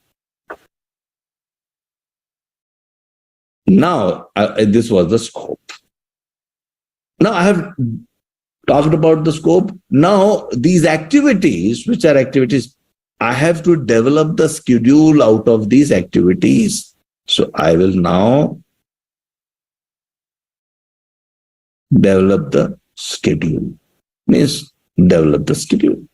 Now, this was the scope. Now, I have talked about the scope. Now, these activities, which are activities, I have to develop the schedule out of these activities. So, I will now develop the schedule. Means develop the schedule.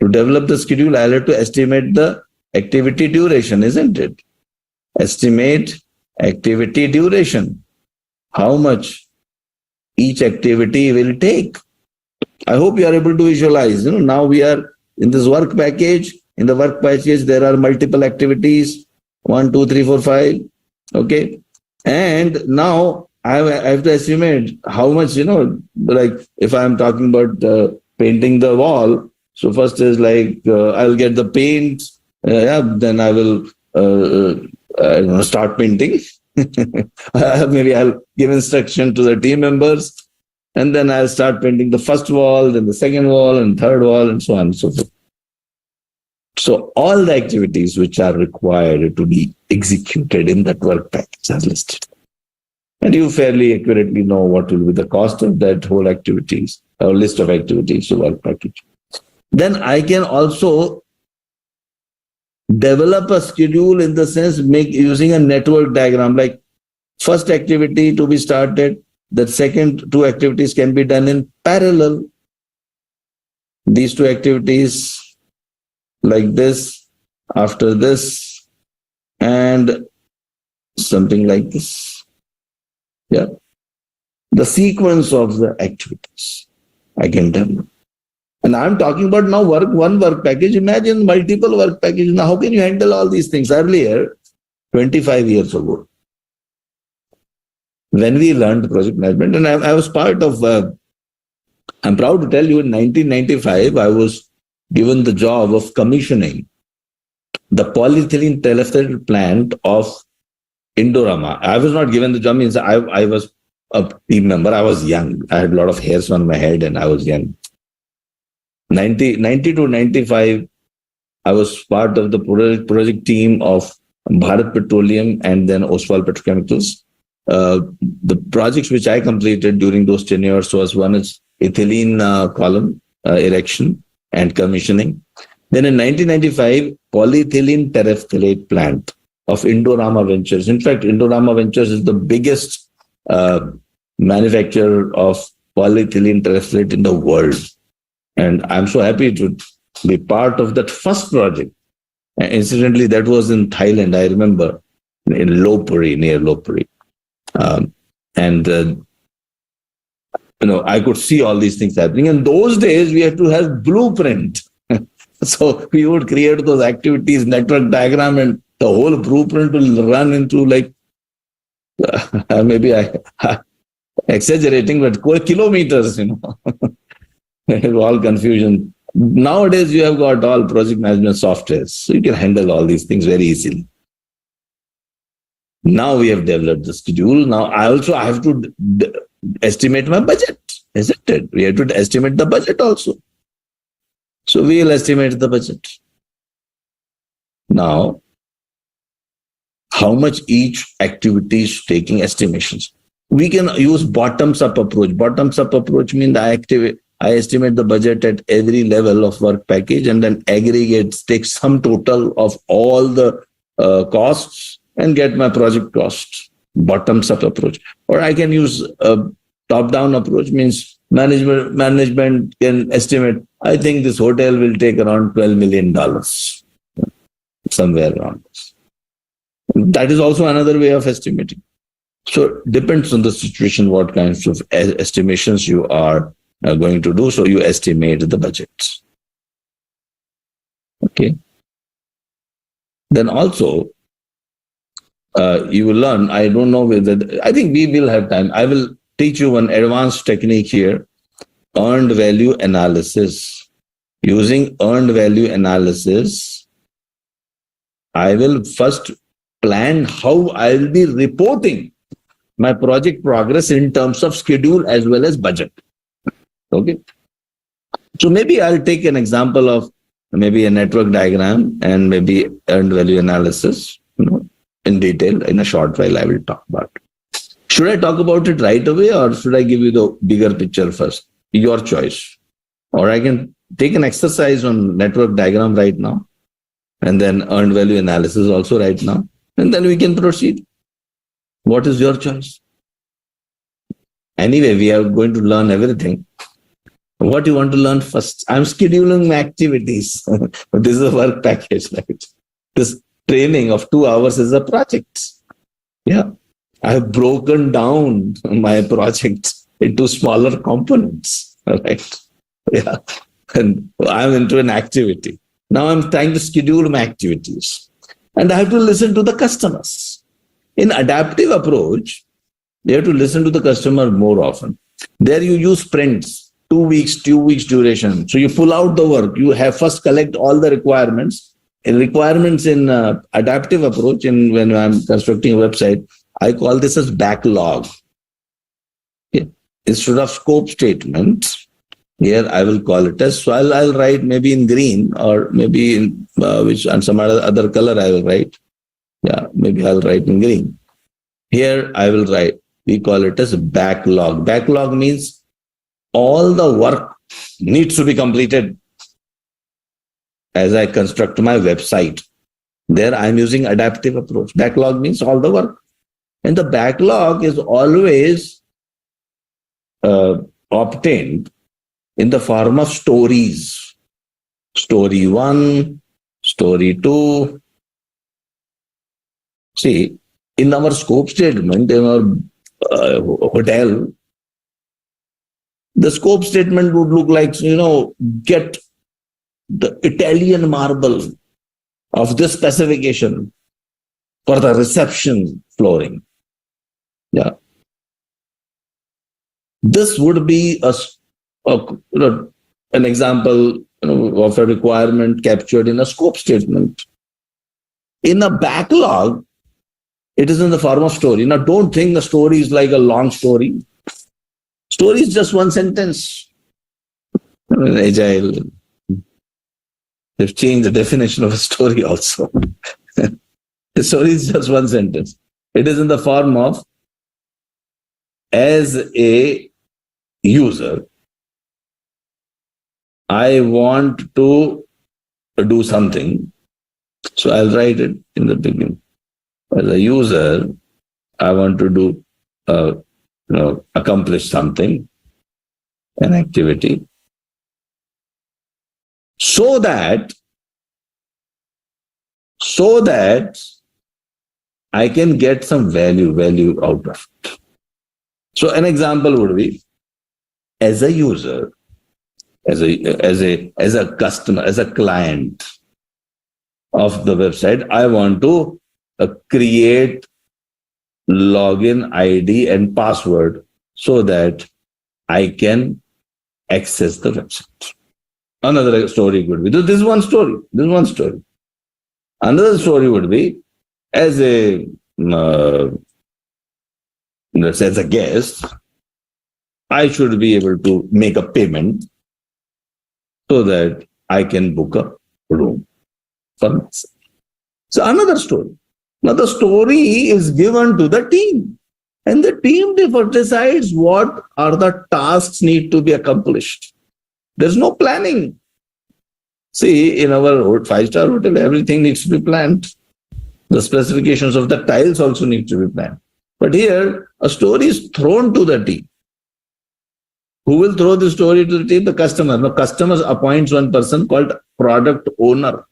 To develop the schedule, I'll have to estimate the activity duration, isn't it? Estimate activity duration. How much each activity will take. I hope you are able to visualize. Now we are in this work package. In the work package, there are multiple activities. 1, 2, 3, 4, 5. Okay. And now I have to estimate how much, like if I'm talking about painting the wall. So first is like, I'll get the paint. Then I will start painting. Maybe I'll give instruction to the team members. And then I'll start painting the first wall, then the second wall, and third wall, and so on and so forth. So all the activities which are required to be executed in that work package are listed. And you fairly accurately know what will be the cost of that whole activities, or list of activities, so work package. Then I can also develop a schedule in the sense using a network diagram, like first activity to be started, the second 2 activities can be done in parallel. These 2 activities like this, after this, and something like this. Yeah. The sequence of the activities I can develop. And I'm talking about now one work package. Imagine multiple work packages. Now, how can you handle all these things? Earlier, 25 years ago, when we learned project management, and I was part of, I'm proud to tell you, in 1995, I was given the job of commissioning the polyethylene telephthalate plant of Indorama. I was not given the job, means I was a team member. I was young. I had a lot of hairs on my head and I was young. 90 to 95, I was part of the project team of Bharat Petroleum and then Oswal Petrochemicals. The projects which I completed during those tenures was one is ethylene column erection and commissioning. Then in 1995, polyethylene terephthalate plant of Indorama Ventures. In fact, Indorama Ventures is the biggest manufacturer of polyethylene terephthalate in the world. And I'm so happy to be part of that first project. And incidentally, that was in Thailand, I remember, in Lopburi, near Lopburi. I could see all these things happening. In those days, we had to have blueprint. So we would create those activities, network diagram, and the whole blueprint will run into like, maybe I exaggerating, but kilometers, All confusion Nowadays, you have got all project management softwares, so you can handle all these things very easily. Now we have developed the schedule. Now I also have to estimate my budget, isn't it? We have to estimate the budget also. So we will estimate the budget. Now, how much each activity is taking estimations. We can use bottoms-up approach. Bottoms-up approach means I estimate the budget at every level of work package and then aggregate, take sum total of all the costs and get my project costs. Bottoms-up approach. Or I can use a top-down approach, means management can estimate, I think this hotel will take around $12 million, somewhere around this. That is also another way of estimating. So depends on the situation, what kinds of estimations you are going to do. So you estimate the budgets. Okay. Then also, you will learn, I don't know whether, I think we will have time. I will teach you one advanced technique here, earned value analysis. Using earned value analysis, I will first plan how I will be reporting my project progress in terms of schedule as well as budget. Okay. So maybe I'll take an example of maybe a network diagram and maybe earned value analysis, in detail. In a short while, I will talk about it. Should I talk about it right away or should I give you the bigger picture first? Your choice. Or I can take an exercise on network diagram right now and then earned value analysis also right now. And then we can proceed. What is your choice? Anyway, we are going to learn everything. What do you want to learn first? I'm scheduling my activities. This is a work package, right? This training of 2 hours is a project. Yeah. I have broken down my project into smaller components, right? Yeah. And I'm into an activity. Now I'm trying to schedule my activities. And I have to listen to the customers. In adaptive approach, you have to listen to the customer more often. There you use sprints, 2 weeks duration. So you pull out the work. You have first collect all the requirements. In adaptive approach, when I'm constructing a website, I call this as backlog. Okay. Instead of scope statements, here I will call it as, so I'll write maybe in green or maybe in and some other color I will write. Yeah, maybe I'll write in green. Here I will write, we call it as backlog. Backlog means all the work needs to be completed as I construct my website. There I'm using adaptive approach. Backlog means all the work. And the backlog is always obtained in the form of stories. Story 1, story 2. See, in our scope statement, in our hotel, the scope statement would look like, get the Italian marble of this specification for the reception flooring. Yeah. This would be an example of a requirement captured in a scope statement. In a backlog, it is in the form of story. Now, don't think the story is like a long story. Story is just one sentence. Agile, they've changed the definition of a story also. The story is just one sentence. It is in the form of, as a user, I want to do something. So I'll write it in the beginning. As a user, I want to do, accomplish something, an activity, so that I can get some value out of it. So an example would be, as a user, as a customer, as a client of the website, I want to create login ID and password so that I can access the website. Another story could be, this is one story. This is one story. Another story would be, as a as a guest, I should be able to make a payment so that I can book a room for myself. So another story. Now the story is given to the team, and the team decides what are the tasks need to be accomplished. There's no planning. See, in our five-star hotel, everything needs to be planned. The specifications of the tiles also need to be planned. But here, a story is thrown to the team. Who will throw the story to the team? The customer. The customer appoints one person called product owner.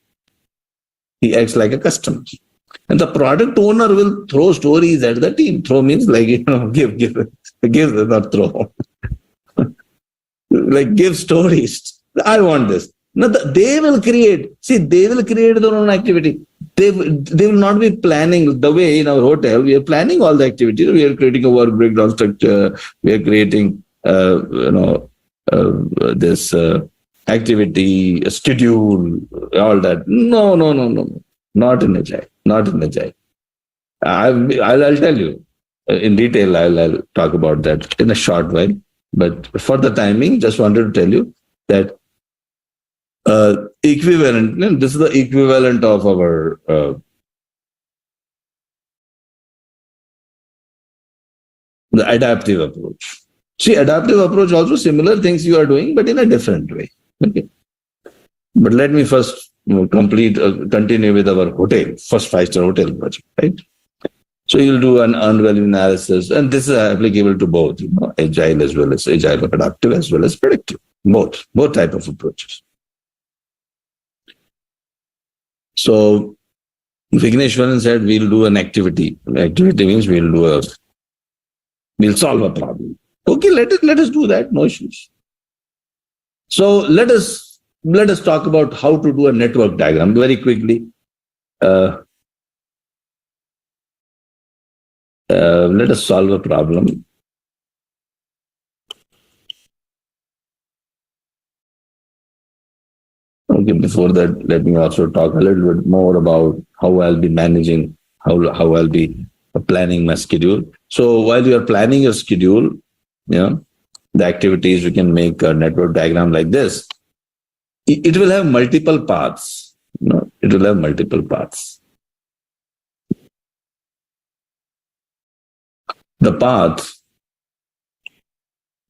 He acts like a customer. And the product owner will throw stories at the team. Throw means like, give, not throw. Like give stories. I want this. Now they will create. See, they will create their own activity. They will not be planning the way in our hotel. We are planning all the activities. We are creating a work breakdown structure. We are creating, this activity, a schedule, all that. No. Not in Agile. Not in Agile. I'll tell you in detail. I'll talk about that in a short while. But for the timing, just wanted to tell you that equivalent. This is the equivalent of our the adaptive approach. See, adaptive approach also similar things you are doing, but in a different way. Okay. But let me first continue with our hotel, first five-star hotel project, right? So you'll do an earned value analysis, and this is applicable to both, agile as well as agile, adaptive as well as predictive, both type of approaches. So Vigneshwaran said we'll do an activity. Activity means we'll solve a problem. Okay, let us do that. No issues. So let us talk about how to do a network diagram very quickly. Let us solve a problem. Okay, before that, let me also talk a little bit more about how I'll be managing, how I'll be planning my schedule. So while you are planning your schedule, the activities, you can make a network diagram like this. It will have multiple paths. It will have multiple paths. The path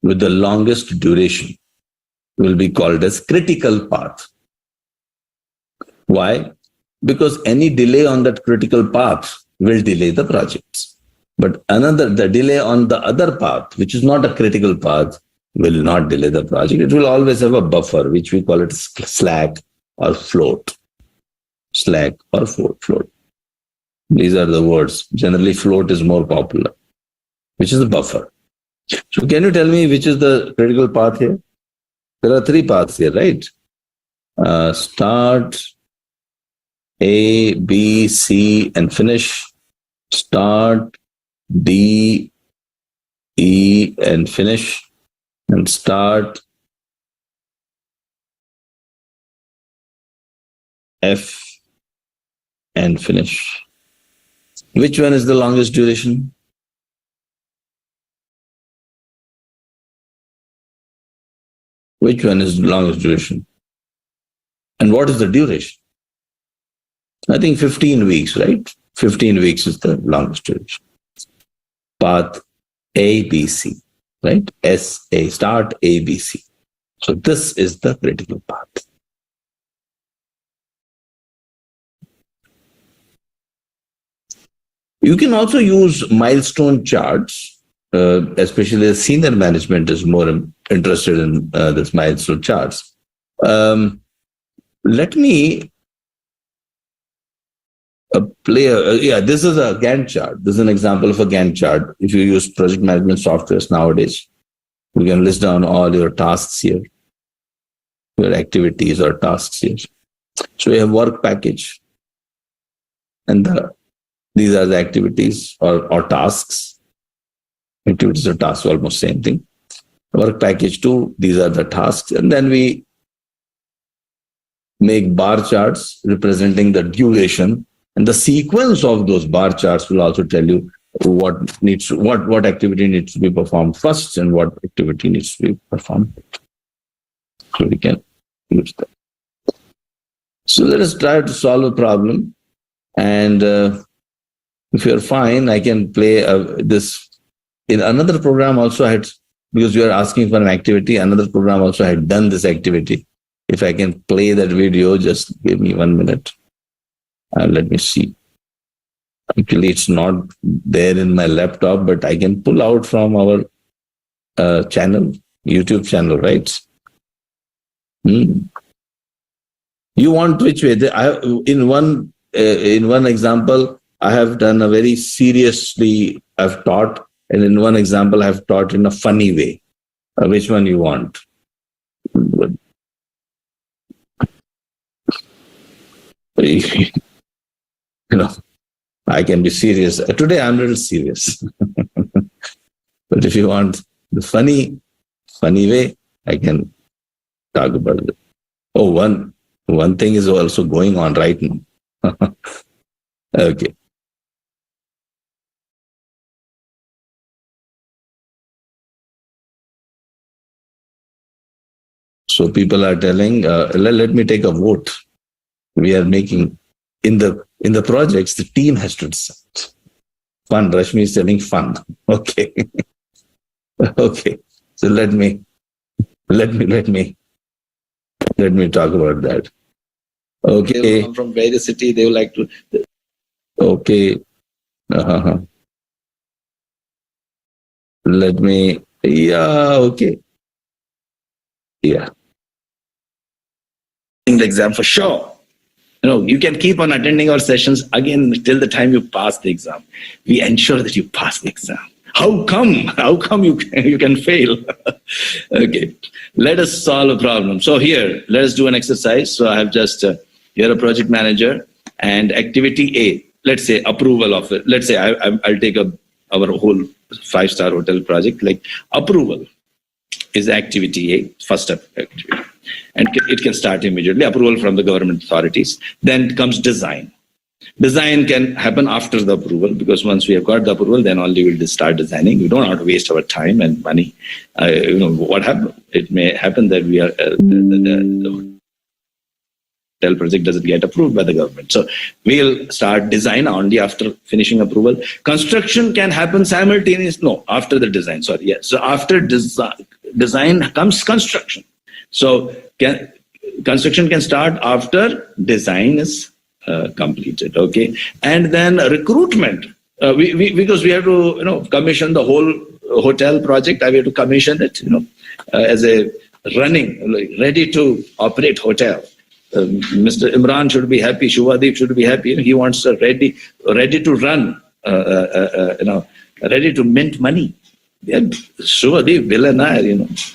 with the longest duration will be called as critical path. Why? Because any delay on that critical path will delay the projects. But the delay on the other path, which is not a critical path, will not delay the project. It will always have a buffer, which we call it slack or float. Slack or float. These are the words. Generally, float is more popular, which is the buffer. So can you tell me which is the critical path here? There are three paths here, right? Start, A, B, C, and finish. Start, D, E, and finish. And start, F, and finish. Which one is the longest duration? Which one is the longest duration? And what is the duration? I think 15 weeks, right? 15 weeks is the longest duration. Path A, B, C, right? S-A, start A, B, C. So this is the critical path. You can also use milestone charts, especially the senior management is more interested in this milestone charts. Let me this is a Gantt chart. This is an example of a Gantt chart. If you use project management softwares nowadays, you can list down all your tasks here, your activities or tasks here. So you have work package, and these are the activities or tasks. Activities or tasks, almost same thing. Work package 2, these are the tasks. And then we make bar charts representing the duration, and the sequence of those bar charts will also tell you what activity needs to be performed first and what activity needs to be performed. So we can use that. So let us try to solve a problem, and if you're fine, I can play this in another program. Also, I had, because you are asking for an activity, another program also had done this activity. If I can play that video, just give me 1 minute. Let me see. Actually, it's not there in my laptop, but I can pull out from our channel, YouTube channel, right? You want which way? In one example, I have done a very seriously, I've taught, and in one example, I've taught in a funny way. Which one you want? I can be serious. Today I'm a little serious. But if you want the funny way, I can talk about it. Oh, one thing is also going on right now. Okay. So people are telling, let me take a vote. We are making in the projects, the team has to decide. Fun. Rashmi is telling fun. Okay. Okay. So let me talk about that. Okay. They come from various city. They would like to. Okay. Let me. Yeah. Okay. Yeah. In the exam for sure. You can keep on attending our sessions again till the time you pass the exam. We ensure that you pass the exam. How come you can fail? Okay, let us solve a problem. So here, let us do an exercise. So I have just, you're a project manager, and activity A, let's say approval of it. Let's say I'll take our whole 5-star hotel project, like approval is activity A, first activity. And it can start immediately, approval from the government authorities. Then comes design. Design can happen after the approval, because once we have got the approval, then only we'll start designing. We don't want to waste our time and money. What happens? It may happen that we are the hotel project doesn't get approved by the government. So we'll start design only after finishing approval. Construction can happen simultaneously. No, after the design. Sorry, yes. So after design comes construction. So construction can start after design is completed, okay? And then recruitment, because we have to, commission the whole hotel project. We have to commission it, as a running, ready to operate hotel. Mr. Imran should be happy. Shubhadeep should be happy. He wants a ready to run, ready to mint money. Shubhadeep, Bill and I,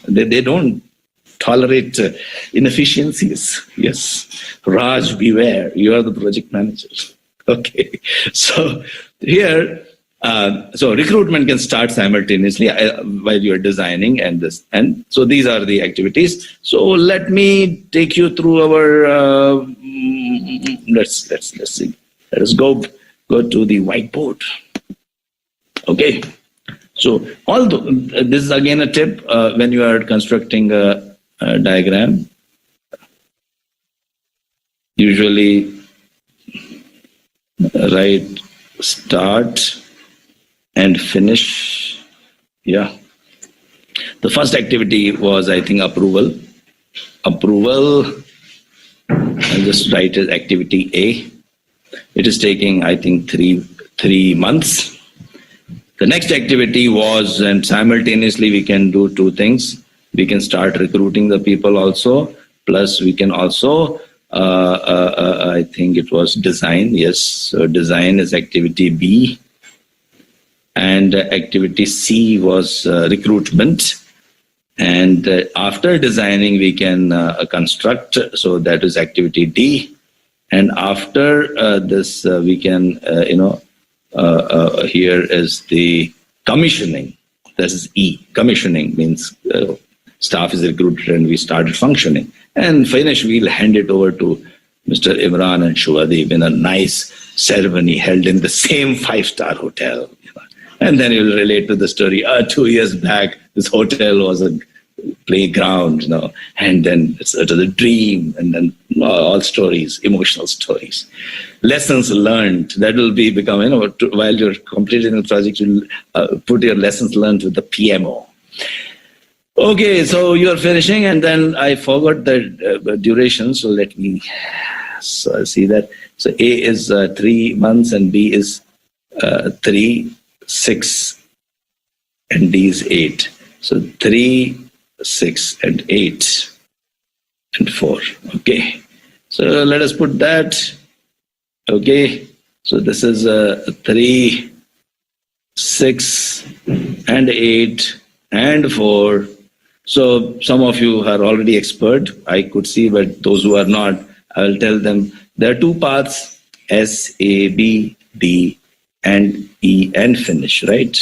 they don't tolerate inefficiencies. Yes. Raj, beware. You are the project manager. Okay. So here, so recruitment can start simultaneously while you are designing and so these are the activities. So let me take you through our, let's see. Let us go to the whiteboard. Okay. So this is again a tip when you are constructing a diagram. Usually write start and finish. Yeah. The first activity was, I think, approval. I'll just write as activity A. It is taking, I think, three months. The next activity was, and simultaneously we can do two things. We can start recruiting the people also, plus we can also, I think it was design. Yes, so design is activity B. And activity C was recruitment. And after designing, we can construct. So that is activity D. And after this, we can, here is the commissioning. This is E. Commissioning means staff is recruited and we started functioning. And finish, we'll hand it over to Mr. Imran and Shuadeep in a nice ceremony held in the same 5-star hotel. And then you'll relate to the story. 2 years back, this hotel was a playground, and then it was a dream, and then all stories, emotional stories. Lessons learned, that will become, while you're completing the project, you'll put your lessons learned with the PMO. Okay, so you're finishing, and then I forgot the duration, so let me see that. So A is 3 months, and B is 3, 6, and D is 8. So 3, 6, and 8, and 4. Okay, so let us put that. Okay, so this is 3, 6, and 8, and 4. So some of you are already expert, I could see, but those who are not, I will tell them there are 2 paths, S, A, B, D, and E, and finish, right?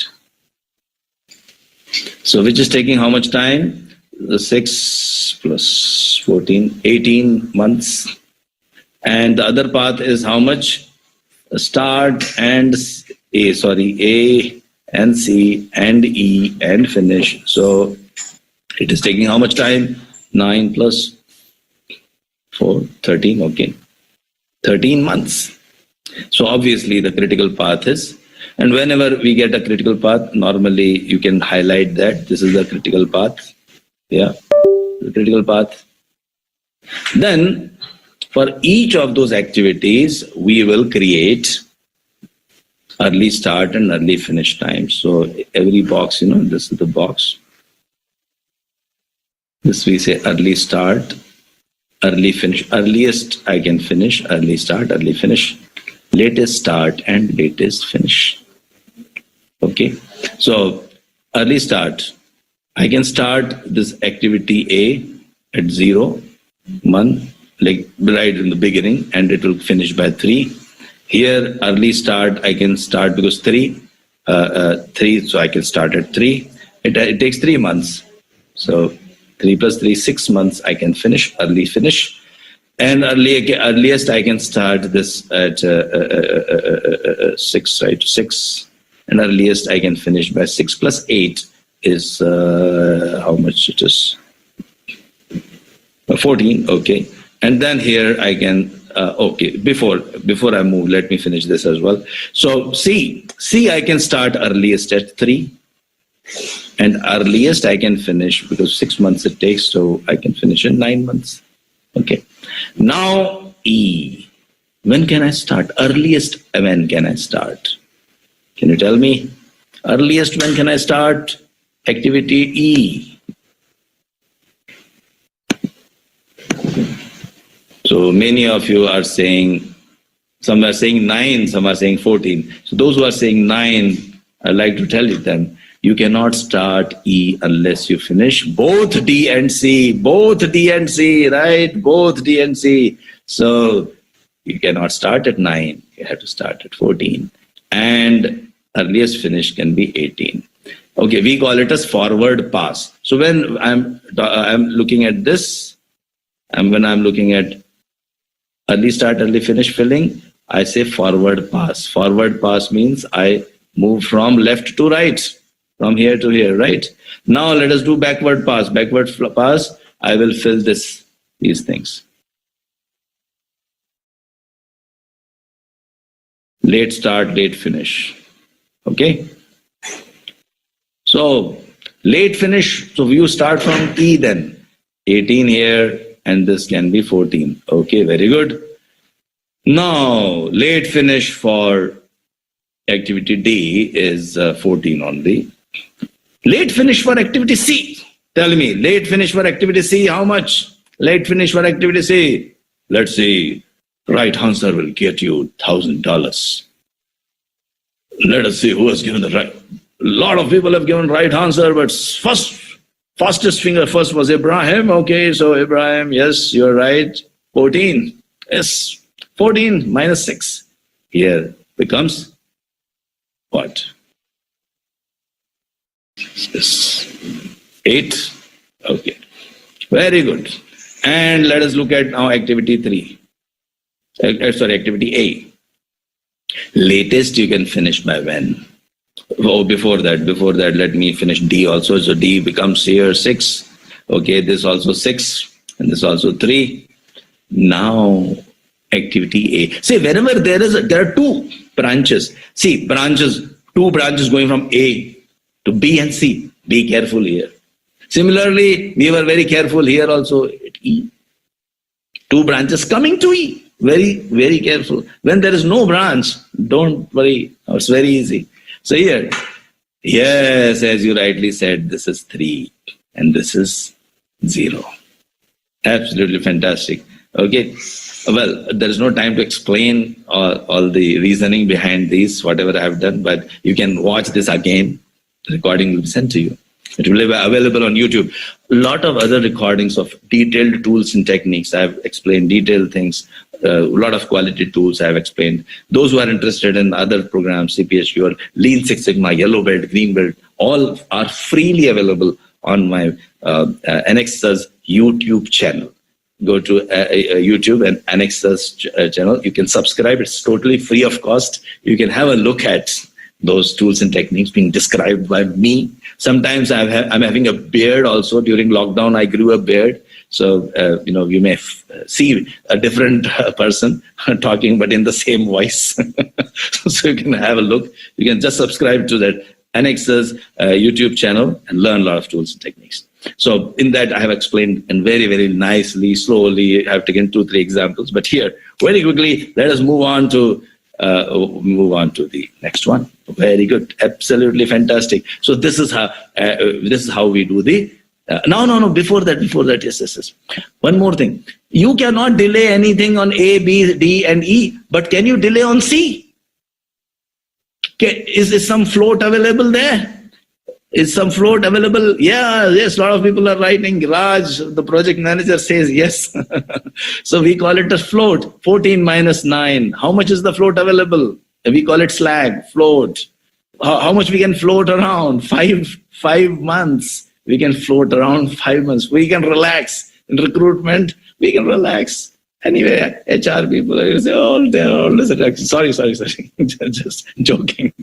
So which is taking how much time? 6 plus 14, 18 months. And the other path is how much? Start and A and C and E and finish. So it is taking how much time? 9 plus 4, 13, okay. 13 months. So obviously the critical path is, and whenever we get a critical path, normally you can highlight that this is the critical path. Yeah, the critical path. Then for each of those activities, we will create early start and early finish time. So every box, this is the box. This we say early start, early finish. Earliest I can finish, early start, early finish. Latest start and latest finish. Okay, so early start. I can start this activity A at 0, 1, like right in the beginning, and it will finish by 3. Here, early start, I can start because 3, so I can start at 3. It takes 3 months. So 3 plus 3, 6 months, I can finish, early finish. And earliest I can start this at 6, right? 6. And earliest I can finish by 6 plus 8 is how much it is? 14, okay. And then here I can, okay, before I move, let me finish this as well. So C I can start earliest at 3. And earliest I can finish, because 6 months it takes, so I can finish in 9 months. Okay. Now E. When can I start? Earliest when can I start? Can you tell me? Earliest when can I start? Activity E. So many of you are saying, some are saying 9, some are saying 14. So those who are saying 9, I'd like to tell you them, you cannot start E unless you finish both D and C. Both D and C, right? Both D and C. So you cannot start at 9. You have to start at 14. And earliest finish can be 18. Okay, we call it as forward pass. So when I'm looking at this, and when I'm looking at early start, early finish filling, I say forward pass. Forward pass means I move from left to right, from here to here, right? Now let us do backward pass. Backward pass, I will fill these things. Late start, late finish. Okay? So late finish, so you start from E then. 18 here, and this can be 14. Okay, very good. Now, late finish for activity D is 14 only. Late finish for activity C. Tell me, late finish for activity C, how much? Late finish for activity C. Let's see, right answer will get you $1,000. Let us see who has given the right. A lot of people have given right answer, but fastest finger first was Ibrahim. Okay, so Ibrahim, yes, you're right. 14. Yes, 14 minus 6. Here becomes what? Yes. 8. Okay, very good. And let us look at now activity 3. Activity A. Latest you can finish by when? Oh, before that, let me finish D also. So D becomes here 6. Okay, this also 6, and this also 3. Now, activity A. See, whenever there are 2 branches. See, branches, 2 branches going from A to B and C. Be careful here. Similarly, we were very careful here also at E. 2 branches coming to E. Very, very careful. When there is no branch, don't worry. It's very easy. So here, yes, as you rightly said, this is 3 and this is 0. Absolutely fantastic. Okay. Well, there is no time to explain all the reasoning behind these, whatever I have done, but you can watch this again. The recording will be sent to you. It will be available on YouTube. A lot of other recordings of detailed tools and techniques. I have explained detailed things. A lot of quality tools I have explained. Those who are interested in other programs, CPHQ or Lean Six Sigma, Yellow Belt, Green Belt, all are freely available on my Anexas YouTube channel. Go to YouTube and Anexas channel. You can subscribe. It's totally free of cost. You can have a look at those tools and techniques being described by me. Sometimes I'm having a beard also. During lockdown, I grew a beard. So, you may see a different person talking, but in the same voice. So you can have a look. You can just subscribe to that Anexas YouTube channel and learn a lot of tools and techniques. So in that, I have explained and very, very nicely, slowly. I have taken 2-3 examples. But here, very quickly, let us move on to the next one. Very good, absolutely fantastic. So this is how we do the. No. Before that, yes. One more thing. You cannot delay anything on A, B, D, and E, but can you delay on C? Is some float available there? Is some float available? Yeah, yes, a lot of people are writing. Raj, the project manager, says yes. So we call it a float, 14 minus 9. How much is the float available? We call it slag, float. How much we can float around? 5 months. We can float around 5 months. We can relax. In recruitment, we can relax. Anyway, HR people, you say, oh, they're always relaxing. Sorry. Just joking.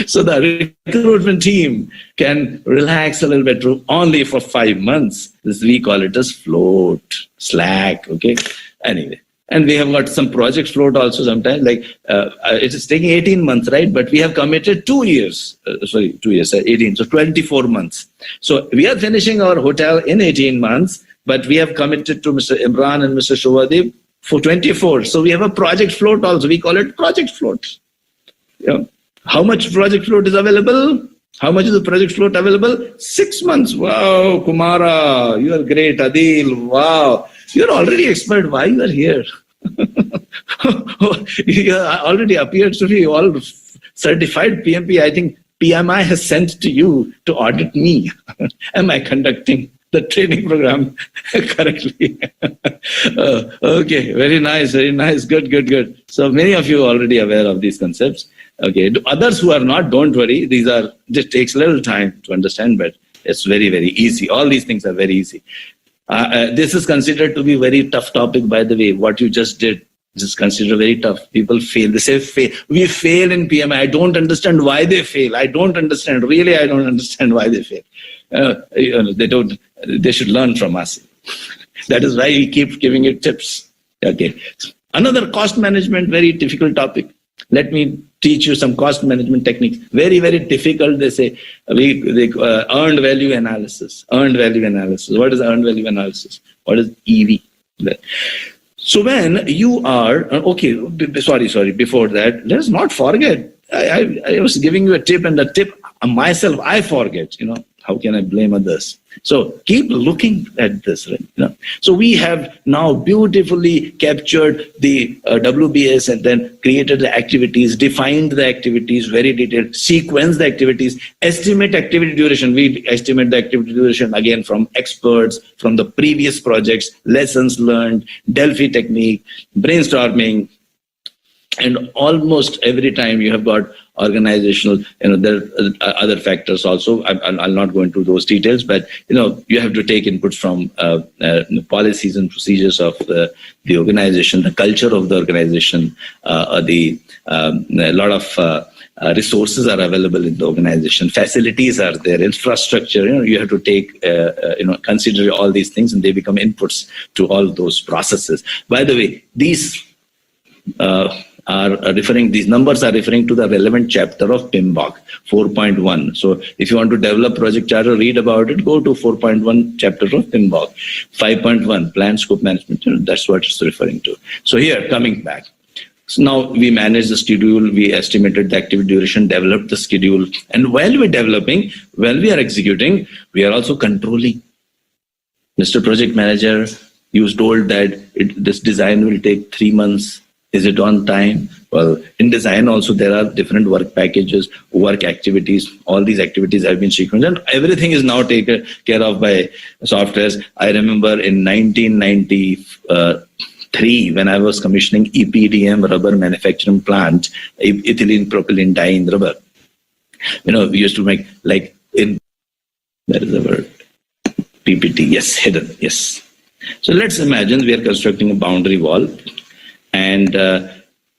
So the recruitment team can relax a little bit only for 5 months. This we call it as float, slack, okay? Anyway, and we have got some project float also sometimes, like it is taking 18 months, right? But we have committed 2 years, 18, so 24 months. So we are finishing our hotel in 18 months, but we have committed to Mr. Imran and Mr. Shovadev for 24. So we have a project float also. We call it project float. Yeah. How much project float is available? How much is the project float available? 6 months. Wow, Kumara, you are great. Adil, wow. You're already expert. Why you are here? You already appears to be all certified PMP. I think PMI has sent to you to audit me. Am I conducting the training program correctly? Okay, very nice. Good. So many of you are already aware of these concepts. Okay, others who are not, don't worry. Just takes a little time to understand, but it's very, very easy. All these things are very easy. This is considered to be a very tough topic, by the way. What you just did is considered very tough. People fail. They say, we fail in PMI. I don't understand why they fail. I don't understand why they fail. They should learn from us. That is why we keep giving it tips. Okay. Another cost management, very difficult topic. Let me teach you some cost management techniques. Very, very difficult. They say earned value analysis. What is earned value analysis? What is EV? So when you are sorry. Before that, let us not forget. I was giving you a tip, and the tip myself I forget. How can I blame others? So keep looking at this, right? So we have now beautifully captured the WBS and then created the activities, defined the activities, very detailed, sequence the activities, estimate activity duration. We estimate the activity duration again from experts, from the previous projects, lessons learned, Delphi technique, brainstorming. And almost every time you have got organizational, there are other factors also. I'll not go into those details, but you have to take inputs from policies and procedures of the organization, the culture of the organization, a lot of resources are available in the organization, facilities are there, infrastructure. You have to take, consider all these things, and they become inputs to all those processes. By the way, these these numbers are referring to the relevant chapter of PMBOK 4.1. So if you want to develop project charter, read about it, go to 4.1 chapter of PMBOK. 5.1 plan scope management. That's what it's referring to. So here, coming back. So now we manage the schedule, we estimated the activity duration, developed the schedule, and while we're developing, while we are executing, we are also controlling. Mr. Project Manager, you told that this design will take 3 months. Is it on time? Well, in design also there are different work packages, work activities. All these activities have been sequenced, and everything is now taken care of by softwares. I remember in 1993, when I was commissioning EPDM rubber manufacturing plant, ethylene propylene dyeing rubber. We used to make where is the word? PPT, yes, hidden, yes. So let's imagine we are constructing a boundary wall, and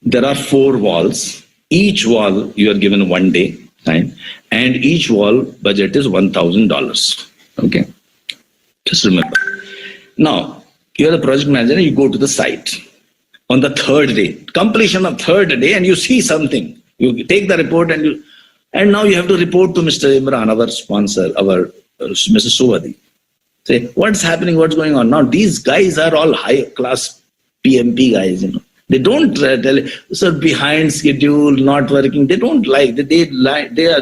there are 4 walls. Each wall you are given 1 day time, and each wall budget is $1,000. Okay, just remember. Now, you are the project manager, and you go to the site on the 3rd day, completion of 3rd day, and you see something. You take the report, and now you have to report to Mr. Imran, our sponsor, our Mrs. Suvadi. Say, what's happening, what's going on? Now, these guys are all high-class PMP guys, They don't tell you, sir, behind schedule, not working. They don't like that.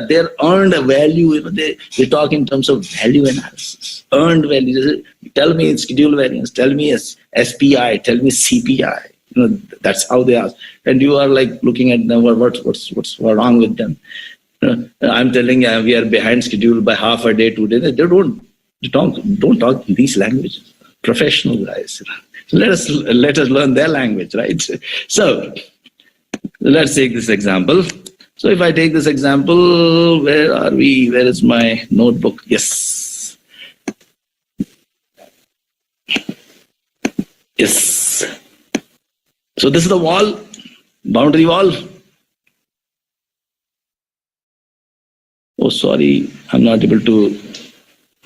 They're earned a value. They talk in terms of value analysis, earned value. Tell me schedule variance. Tell me SPI. Tell me CPI. That's how they ask. And you are like looking at them. What's wrong with them? I'm telling you, we are behind schedule by half a day, 2 days. They don't talk these languages. Professional guys. So let us learn their language, right? So let's take this example. So if I take this example, where are we? Where is my notebook? Yes. Yes. So this is the wall, boundary wall. Oh, sorry, I'm not able to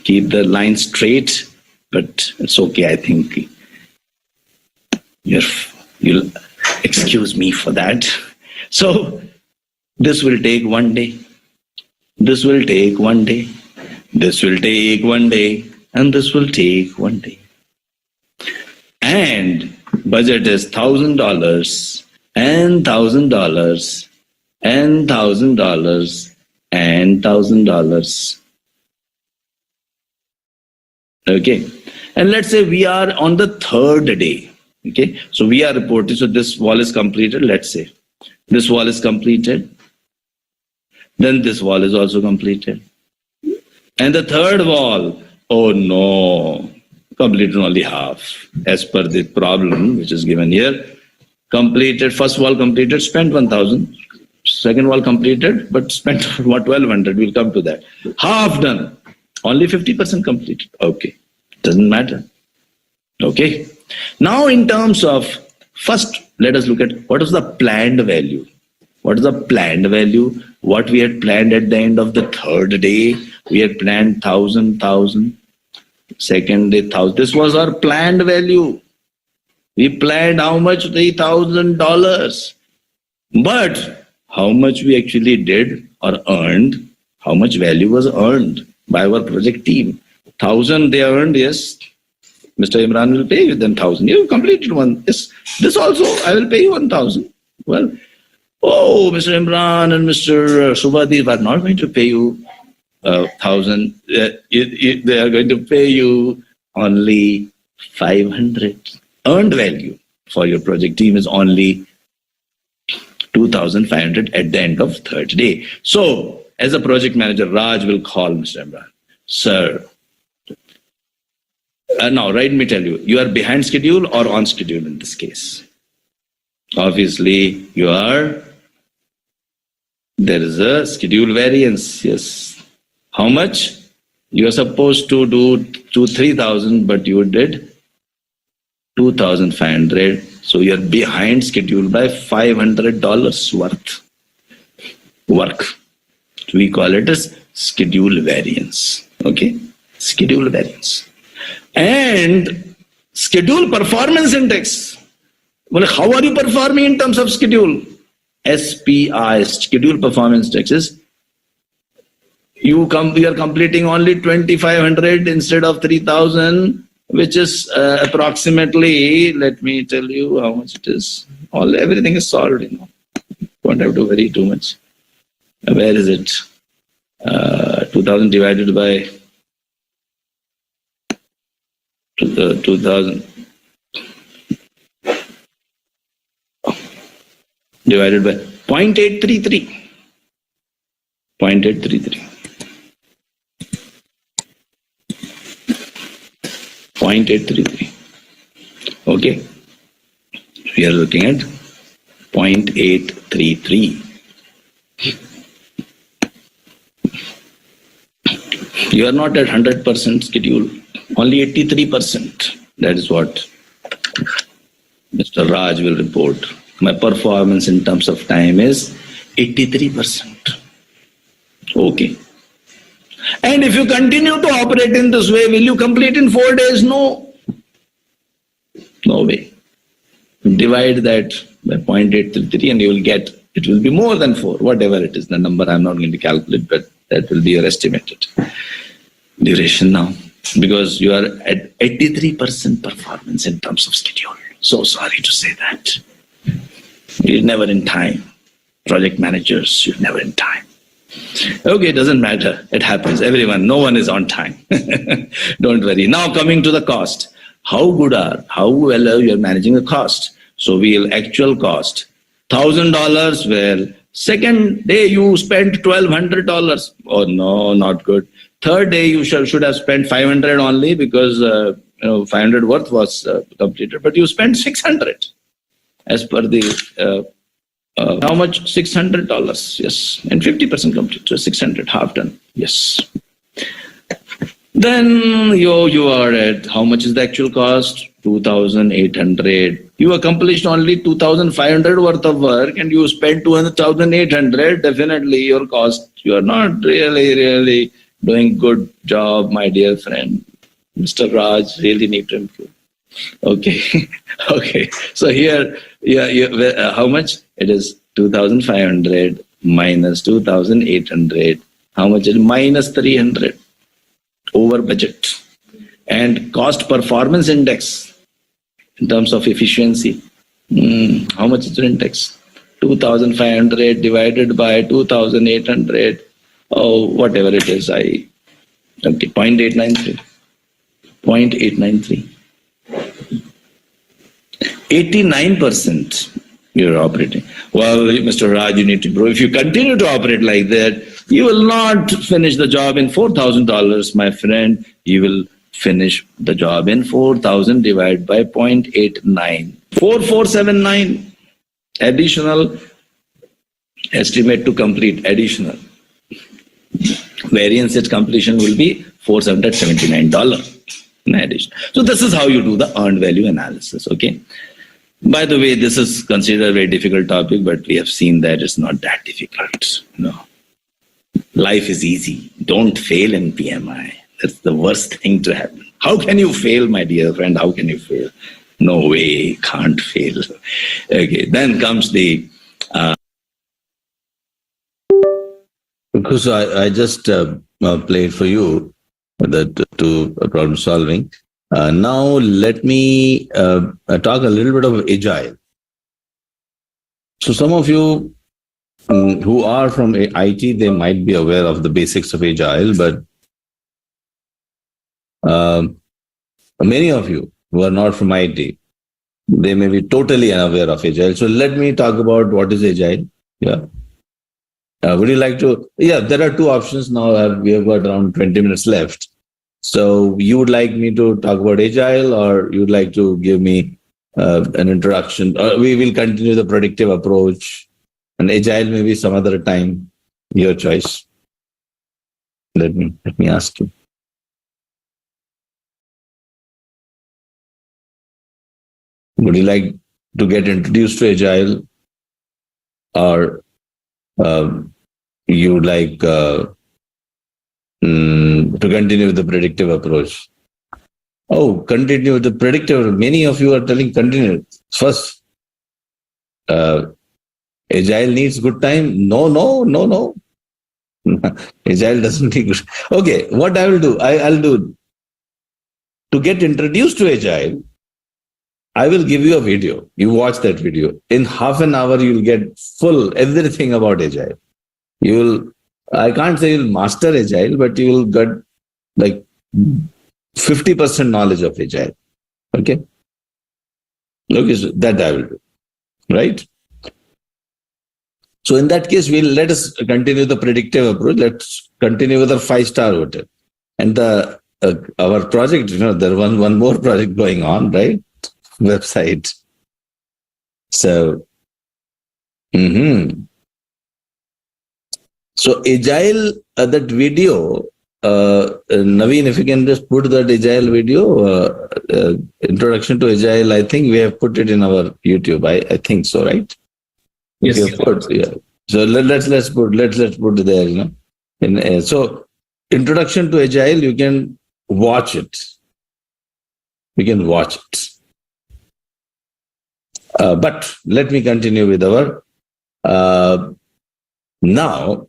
keep the line straight, but it's okay, I think. You'll excuse me for that. So this will take 1 day. This will take 1 day. This will take 1 day. And this will take 1 day. And budget is $1,000 and $1,000 and $1,000 and $1,000. Okay. And let's say we are on the 3rd day. Okay, so we are reporting, so this wall is completed, let's say. This wall is completed. Then this wall is also completed. And the 3rd wall, oh no, completed only half. As per the problem which is given here. Completed, first wall completed, spent 1,000. Second wall completed, but spent 1,200. We'll come to that. Half done. Only 50% completed. Okay, doesn't matter. Okay. Now, in terms of, first, let us look at what is the planned value. What is the planned value? What we had planned at the end of the 3rd day. We had planned 1,000. Second day, 1,000. This was our planned value. We planned how much? $3,000. But how much we actually did or earned, how much value was earned by our project team. 1,000 they earned, yes. Mr. Imran will pay you then 1,000. You completed one. This also, I will pay you 1,000. Well, oh, Mr. Imran and Mr. Subhadi are not going to pay you 1,000. They are going to pay you only 500. Earned value for your project team is only 2,500 at the end of 3rd day. So, as a project manager, Raj will call Mr. Imran. Sir, now, let me tell you, you are behind schedule or on schedule in this case? Obviously, you are There is a schedule variance. Yes. How much? You are supposed to do 3,000, but you did 2,500. So you're behind schedule by $500 worth work. We call it as schedule variance. Okay? Schedule variance. And schedule performance index. Well, how are you performing in terms of schedule? SPI, schedule performance index is you are completing only 2,500 instead of 3,000, which is approximately, let me tell you how much it is. Everything is solved, Don't have to worry too much. Where is it? 2,000 divided by 2,000 divided by 0.833. 0.833. 0.833. Okay. We are looking at 0.833. You are not at 100% schedule, only 83%. That is what Mr. Raj will report. My performance in terms of time is 83%. Okay. And if you continue to operate in this way, will you complete in 4 days? No. No way. Divide that by 0.833 and you will get, it will be more than 4, whatever it is. The number I'm not going to calculate, but that will be your estimated duration now. Because you are at 83% performance in terms of schedule. So sorry to say that. You're never in time. Project managers, you're never in time. Okay, it doesn't matter. It happens. Everyone, no one is on time. Don't worry. Now coming to the cost. How well are you managing the cost? So we'll actual cost $1,000 where second day you spent $1,200. Oh no, not good. Third day you should have spent 500 only because 500 worth was completed, but you spent 600 as per the how much? $600. Yes, and 50% complete. So 600, half done. Yes. Then you are at how much is the actual cost? 2,800. You accomplished only 2,500 worth of work and you spent 2,800. Definitely your cost. You are not really doing good job, my dear friend. Mr. Raj really need to improve. Okay. Okay. So here, how much? It is 2,500 minus 2,800. How much is it? Minus 300 over budget. And cost performance index in terms of efficiency. How much is the index? 2,500 divided by 2,800. Oh, whatever it is, okay, 0.893. 0.893. 89% you're operating. Well, Mr. Raj, you need to improve. If you continue to operate like that, you will not finish the job in $4,000, my friend. You will finish the job in 4,000 divided by 0.89. 4,479 additional estimate to complete. Additional variance at completion will be $479 in addition. So this is how you do the earned value analysis. Okay. By the way, this is considered a very difficult topic, but we have seen that it's not that difficult. No. Life is easy. Don't fail in PMI. That's the worst thing to happen. How can you fail, my dear friend? How can you fail? No way, can't fail. Okay, then comes the... Because I just played for you that to problem solving. Now let me talk a little bit of agile. So some of you who are from IT, they might be aware of the basics of agile, but many of you who are not from IT, they may be totally unaware of agile. So let me talk about what is agile. Yeah. Would you like to? Yeah, there are two options now. We have got around 20 minutes left. So you would like me to talk about agile, or you'd like to give me an introduction? We will continue the predictive approach And agile maybe some other time, your choice. Let me ask you. Would you like to get introduced to agile, or you would like to continue with the predictive approach? Oh, continue with the predictive. Many of you are telling continue. First, agile needs good time. No. Agile doesn't need good. Okay, what I will do, I'll do to get introduced to agile. I will give you a video. You watch that video. In half an hour, you'll get full everything about agile. You will, I can't say you'll master agile, but you will get like 50% knowledge of agile. Okay. Okay, so that I will do. Right? So in that case, let us continue the predictive approach. Let's continue with our 5-star hotel. And our project, there one more project going on, right? Website. So, so agile, that video, Naveen, if you can just put that agile video, introduction to agile, I think we have put it in our YouTube. I think so, right? Yes. Yeah. So let's put it there. So introduction to agile, you can watch it. You can watch it. But let me continue with our. Now,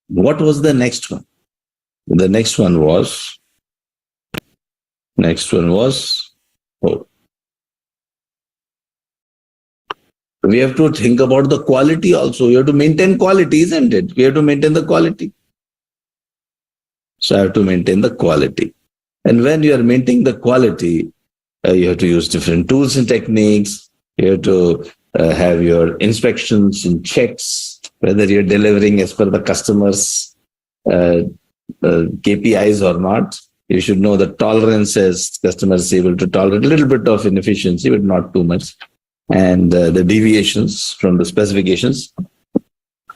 what was the next one? The next one was. We have to think about the quality also. We have to maintain quality, isn't it? We have to maintain the quality. So I have to maintain the quality. And when you are maintaining the quality, you have to use different tools and techniques. You have to have your inspections and checks, whether you're delivering as per the customer's KPIs or not. You should know the tolerances. Customers is able to tolerate a little bit of inefficiency, but not too much. And the deviations from the specifications.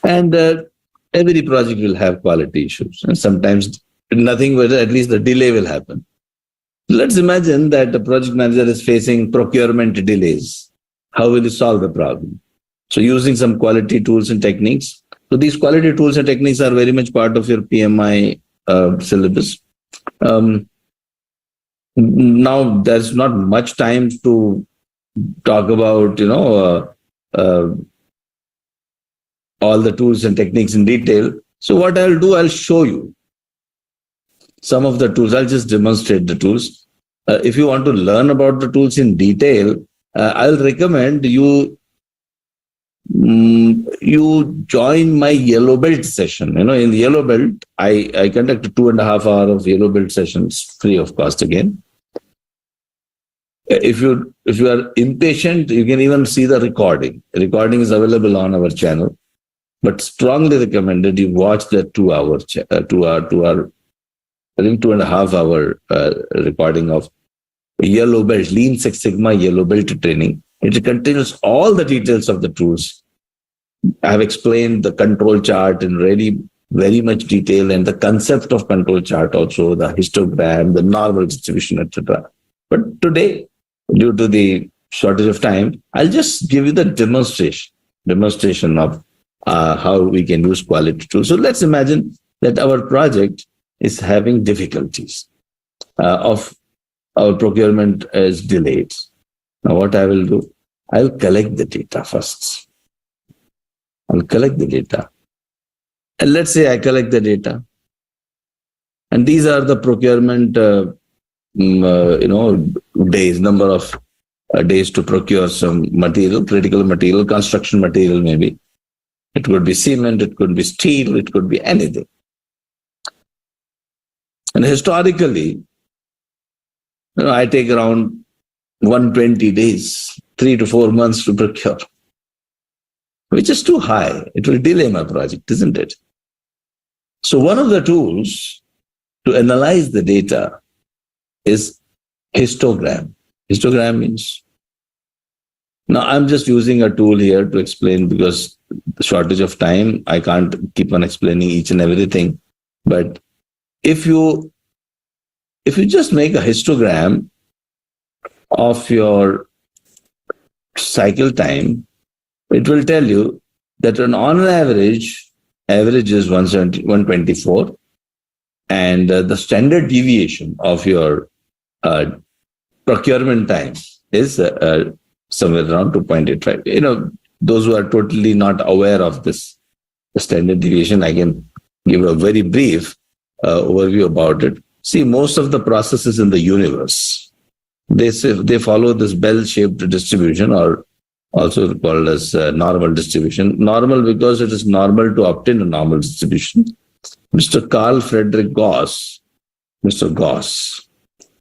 And every project will have quality issues. And sometimes nothing, but at least the delay will happen. Let's imagine that the project manager is facing procurement delays. How will you solve the problem? So using some quality tools and techniques. So these quality tools and techniques are very much part of your PMI syllabus. Now, there's not much time to talk about, all the tools and techniques in detail. So what I'll do, I'll show you some of the tools. I'll just demonstrate the tools. If you want to learn about the tools in detail, I'll recommend you join my Yellow Belt session. In the Yellow Belt, I conduct 2.5 hours of Yellow Belt sessions free of cost again. If you are impatient, you can even see the recording. The recording is available on our channel, but strongly recommended you watch the 2 hour, I think 2.5 hour recording of Yellow Belt, Lean Six Sigma Yellow Belt training. It contains all the details of the tools. I have explained the control chart in really very much detail, and the concept of control chart also, the histogram, the normal distribution, etc. But today, due to the shortage of time, I'll just give you the demonstration of how we can use quality tools. So let's imagine that our project is having difficulties of our procurement is delayed. Now what I will do, I'll collect the data first. I'll collect the data. And let's say I collect the data. And these are the procurement days, number of days to procure some material, critical material, construction material maybe. It could be cement, it could be steel, it could be anything. And historically, I take around 120 days, 3 to 4 months to procure, which is too high. It will delay my project, isn't it? So one of the tools to analyze the data is histogram. Histogram means, now I'm just using a tool here to explain because shortage of time, I can't keep on explaining each and everything. But if you just make a histogram of your cycle time, it will tell you that on an average is 124, and the standard deviation of your procurement time is somewhere around 2.85. Those who are totally not aware of this standard deviation, I can give a very brief overview about it. See, most of the processes in the universe, they follow this bell-shaped distribution, or also called as normal distribution. Normal because it is normal to obtain a normal distribution. Mr. Carl Friedrich Gauss,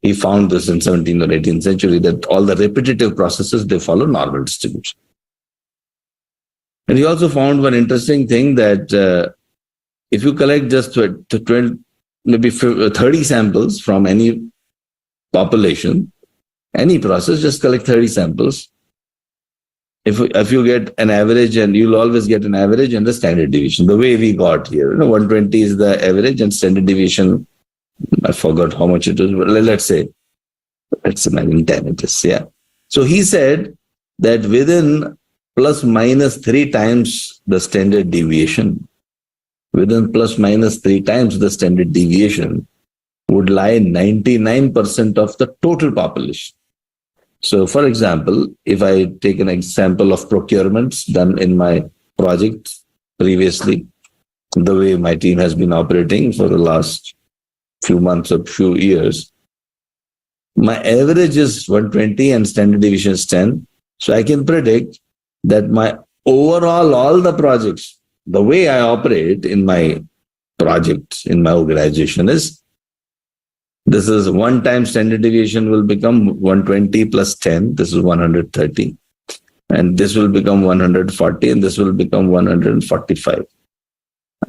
he found this in 17th or 18th century, that all the repetitive processes, they follow normal distribution. And he also found one interesting thing, that if you collect just 30 samples from any population, any process, just collect 30 samples. If you get an average, and you'll always get an average and the standard deviation, the way we got here, 120 is the average and standard deviation, I forgot how much it is, but let's imagine 10 it is, yeah. So he said that within plus minus 3 times the standard deviation, would lie 99% of the total population. So, for example, if I take an example of procurements done in my project previously, the way my team has been operating for the last few months or few years, my average is 120 and standard deviation is 10. So I can predict that my overall, all the projects, the way I operate in my projects, in my organization is, this is one time standard deviation will become 120 plus 10. This is 130. And this will become 140 and this will become 145.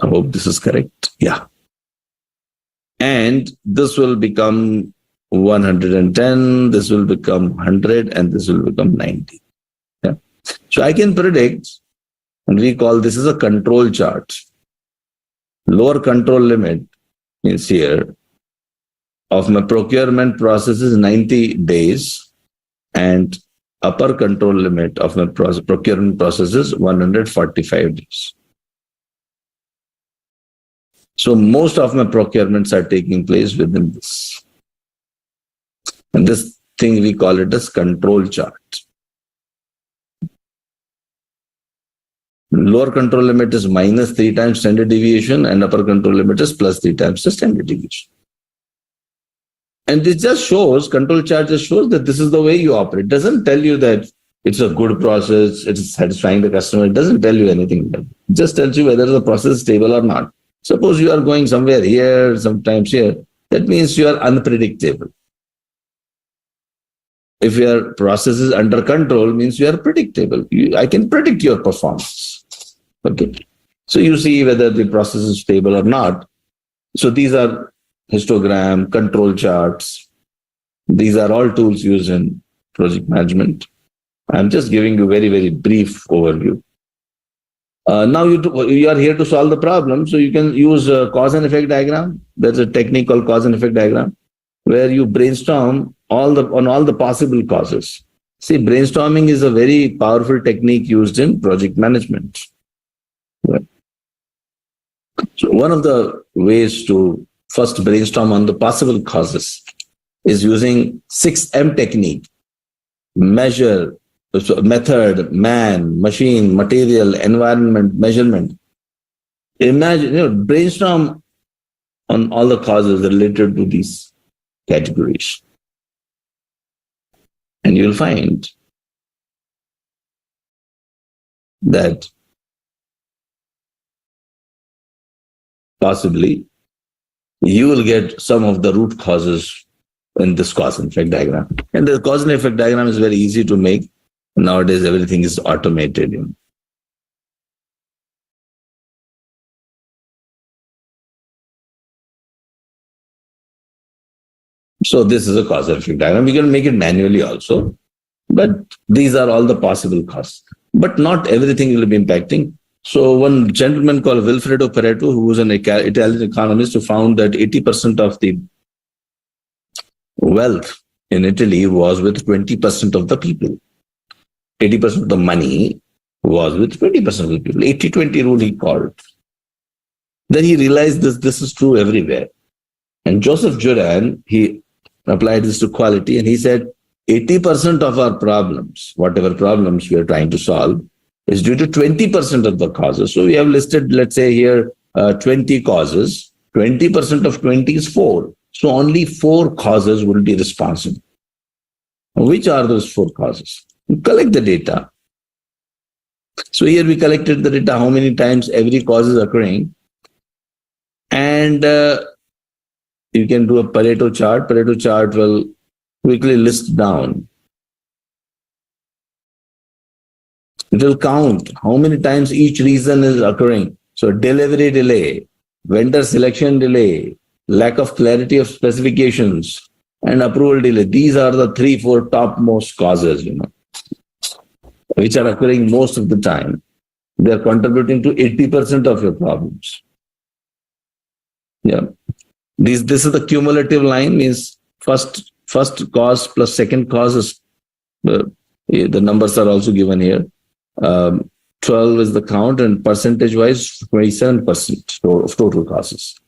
I hope this is correct. Yeah. And this will become 110. This will become 100 and this will become 90. Yeah. So I can predict, and we call this as a control chart. Lower control limit means here, of my procurement process is 90 days, and upper control limit of my procurement process is 145 days. So most of my procurements are taking place within this. And this thing, we call it as control chart. Lower control limit is minus 3 times standard deviation, and upper control limit is plus 3 times the standard deviation. And it just shows, control chart just shows that this is the way you operate. It doesn't tell you that it's a good process, it's satisfying the customer. It doesn't tell you anything. It just tells you whether the process is stable or not. Suppose you are going somewhere here, sometimes here, that means you are unpredictable. If your process is under control, means you are predictable. I can predict your performance. Okay. So you see whether the process is stable or not. So these are histogram, control charts. These are all tools used in project management. I'm just giving you a very, very brief overview. Now you are here to solve the problem. So you can use a cause and effect diagram. There's a technique called cause and effect diagram, where you brainstorm on all the possible causes. See, brainstorming is a very powerful technique used in project management. Right. So one of the ways to first brainstorm on the possible causes is using 6M technique. Measure, method, man, machine, material, environment, measurement. Imagine, brainstorm on all the causes related to these categories. And you'll find that possibly you will get some of the root causes in this cause and effect diagram. And the cause and effect diagram is very easy to make. Nowadays, everything is automated. So this is a cause and effect diagram. We can make it manually also. But these are all the possible causes. But not everything will be impacting. So one gentleman called Wilfredo Pareto, who was an Italian economist, who found that 80% of the wealth in Italy was with 20% of the people. 80% of the money was with 20% of the people. 80-20 rule he called. Then he realized this is true everywhere. And Joseph Juran, he applied this to quality, and he said 80% of our problems, whatever problems we are trying to solve, is due to 20% of the causes. So we have listed, let's say here, 20 causes. 20% of 20 is 4. So only 4 causes will be responsible. Which are those 4 causes? We collect the data. So here we collected the data, how many times every cause is occurring. And you can do a Pareto chart. Pareto chart will quickly list down. It will count how many times each reason is occurring. So delivery delay, vendor selection delay, lack of clarity of specifications, and approval delay. These are the 3-4 topmost causes, which are occurring most of the time. They are contributing to 80% of your problems. Yeah. This is the cumulative line, means first cause plus second cause is, the numbers are also given here. 12 is the count, and percentage wise 27% of total causes.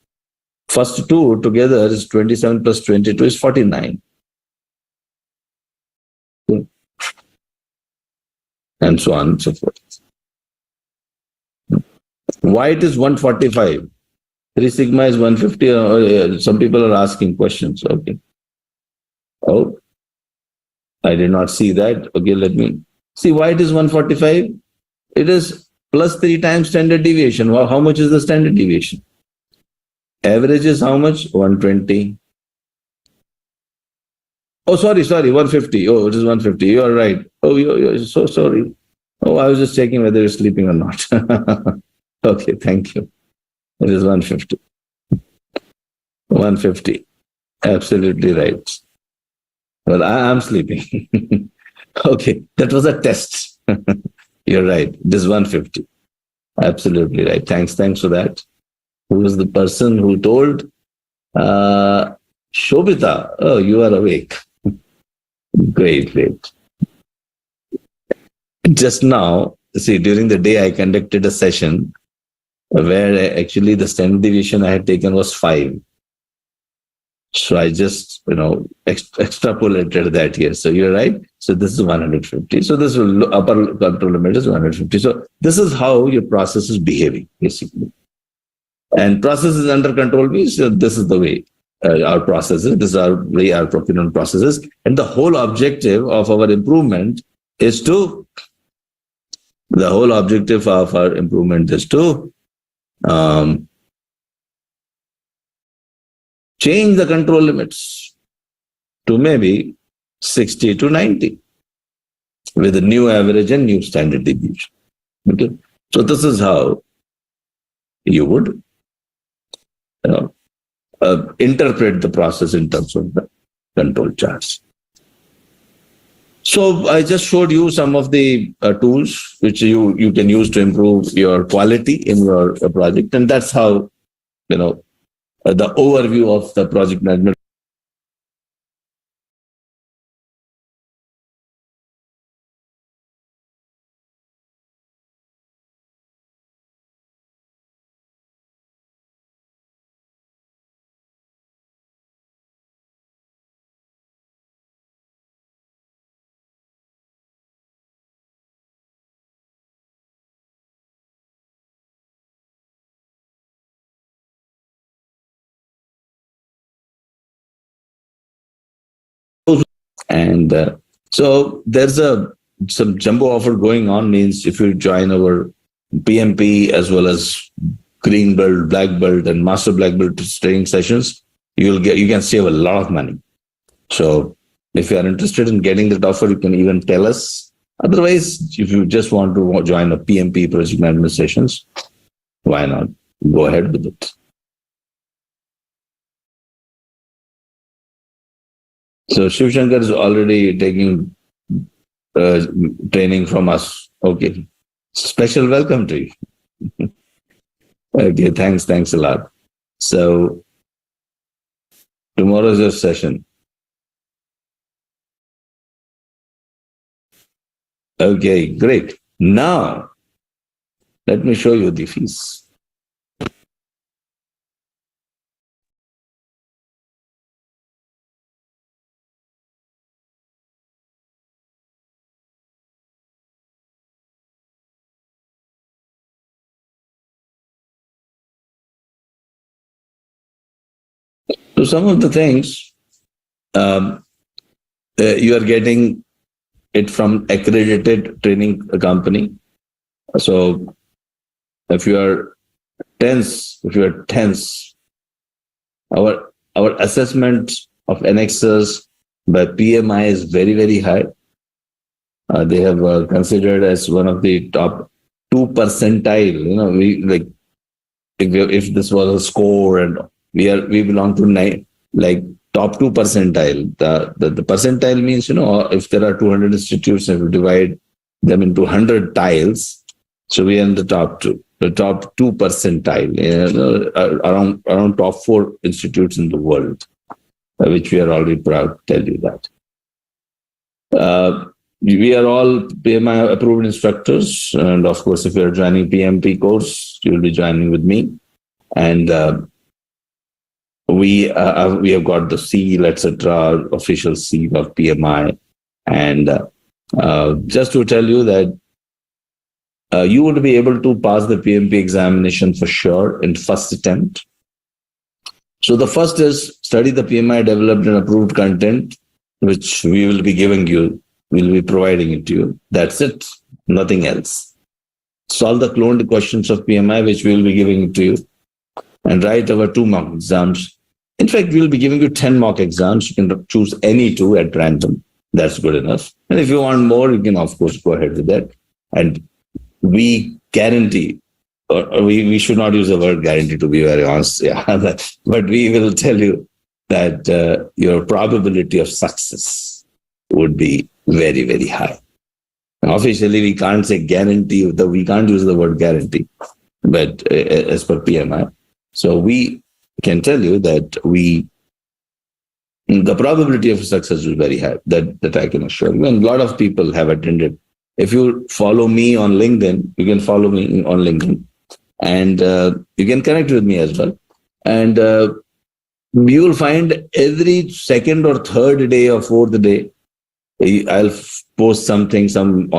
First 2 together is 27 plus 22 is 49. And so on and so forth. Why it is 145? 3 sigma is 150. Some people are asking questions. Okay. Oh, I did not see that. Okay, let me see why it is 145. It is plus 3 times standard deviation. Well, how much is the standard deviation? Average is how much? 120. Oh, sorry, 150. Oh, it is 150. You are right. Oh, you're so sorry. Oh, I was just checking whether you're sleeping or not. Okay, thank you. It is 150. 150. Absolutely right. Well, I'm sleeping. Okay, that was a test. You're right. It is 150. Absolutely right. Thanks for that. Who was the person who told? Shobita. Oh, you are awake. Great. Just now, see, during the day, I conducted a session where actually the standard deviation I had taken was 5. So I just, extrapolated that here. So you're right. So this is 150. So this will upper control limit is 150. So this is how your process is behaving, basically. And process is under control means this is the way our processes, this is our way our procurement processes. And the whole objective of our improvement is to, change the control limits to maybe 60 to 90 with a new average and new standard deviation. Okay. So this is how you would interpret the process in terms of the control charts. So I just showed you some of the tools which you can use to improve your quality in your project. And that's how, the overview of the project management. And so there's some jumbo offer going on, means if you join our PMP as well as green belt, black belt, and master black belt training sessions, you can save a lot of money. So if you are interested in getting that offer, you can even tell us. Otherwise, if you just want to join a PMP project management sessions, why not? Go ahead with it. So Shiv Shankar is already taking training from us. Okay. Special welcome to you. Okay, thanks a lot. So tomorrow's your session. Okay, great. Now let me show you the fees. So some of the things um, you are getting it from accredited training company. So if you are tense, our assessment of Anexas by PMI is very, very high. They have considered as one of the top 2 percentile. We like if this was a score, and we belong to like top 2 percentile. The percentile means if there are 200 institutes, if you divide them into 100 tiles, so we are in the top 2 percentile, around top 4 institutes in the world, which we are already proud to tell you that. We are all PMI approved instructors, and of course, if you are joining PMP course, you will be joining with me. And we have got the seal, etc., official seal of PMI. And just to tell you that you would be able to pass the PMP examination for sure in first attempt. So the first is study the PMI developed and approved content, which we will be giving you. We'll be providing it to you. That's it. Nothing else. Solve the cloned questions of PMI, which we will be giving it to you. And write our 2 mock exams. In fact, we'll be giving you 10 mock exams. You can choose any 2 at random. That's good enough. And if you want more, you can, of course, go ahead with that. And we guarantee, or we should not use the word guarantee, to be very honest. Yeah, but we will tell you that your probability of success would be very, very high. Officially, we can't say guarantee. We can't use the word guarantee, but as per PMI. So we can tell you that the probability of success is very high. That I can assure you. And a lot of people have attended. If you follow me on LinkedIn, you can follow me on LinkedIn, and you can connect with me as well. And you will find every second or third day or fourth day, I'll post something, some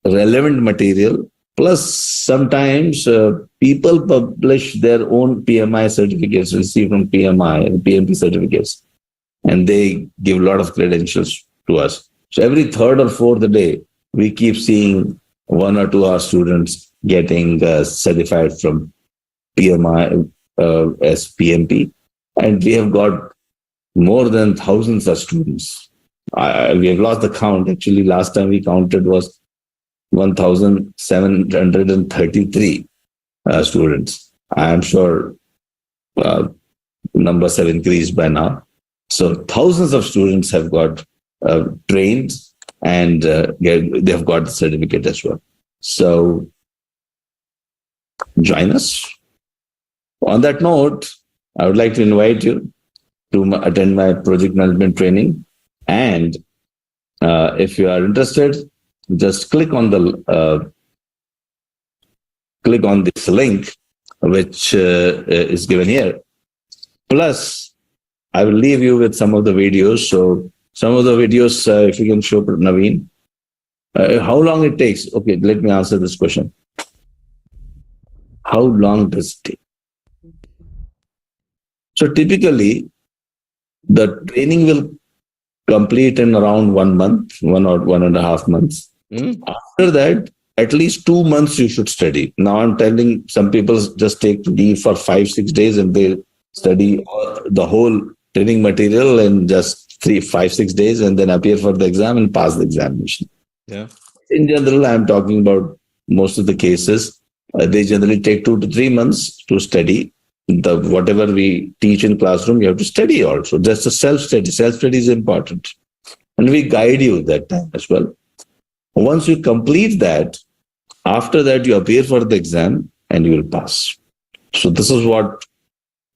relevant material. Plus, sometimes people publish their own PMI certificates received from PMI and PMP certificates, and they give a lot of credentials to us. So every third or fourth day, we keep seeing 1 or 2 our students getting certified from PMI as PMP, and we have got more than thousands of students. We have lost the count. Actually, last time we counted was 1,733 students. I am sure numbers have increased by now. So thousands of students have got trained, and they have got the certificate as well. So join us. On that note, I would like to invite you to attend my project management training. And if you are interested, just click on this link, which is given here. Plus, I will leave you with some of the videos. So some of the videos, if you can show Naveen, how long it takes. Okay, let me answer this question. How long does it take? So typically, the training will complete in around 1 month, 1 or 1.5 months. After that, at least 2 months you should study. Now I'm telling some people just take leave for 5-6 days and they study the whole training material in just 5-6 days and then appear for the exam and pass the examination. Yeah. In general, I'm talking about most of the cases. They generally take 2 to 3 months to study. Whatever we teach in classroom, you have to study also. Just a self-study. Self-study is important. And we guide you that time as well. Once you complete that, After that, you appear for the exam and you will pass. So this is what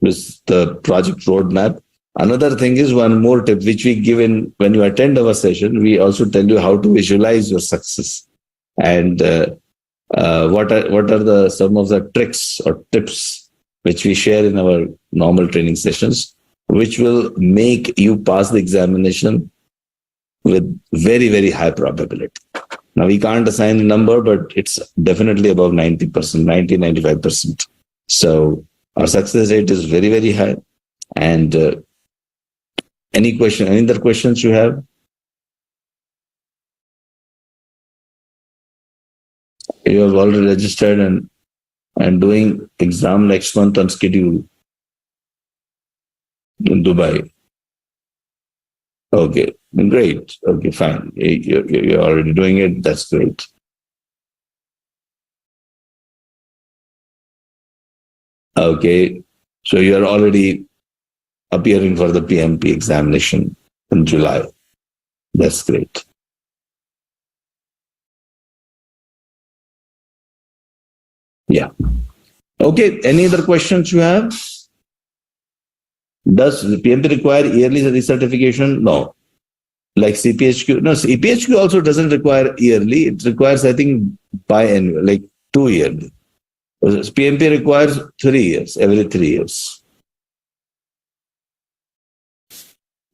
is the project roadmap. Another thing is one more tip which we give in when you attend our session. We also tell you how to visualize your success and what are the some of the tricks or tips which we share in our normal training sessions, which will make you pass the examination with very, very high probability. Now, we can't assign a number, but it's definitely above 90%, 95%. So our success rate is very, very high. And any other questions you have? You have already registered and doing exam next month on schedule in Dubai. Okay, great. Okay, fine. You're already doing it. That's great. Okay, so you're already appearing for the PMP examination in July. That's great. Yeah. Okay, any other questions you have? Does the PMP require yearly recertification? No. Like CPHQ? No, CPHQ also doesn't require yearly. It requires, I think, biannual, like 2 yearly. PMP requires 3 years, every 3 years.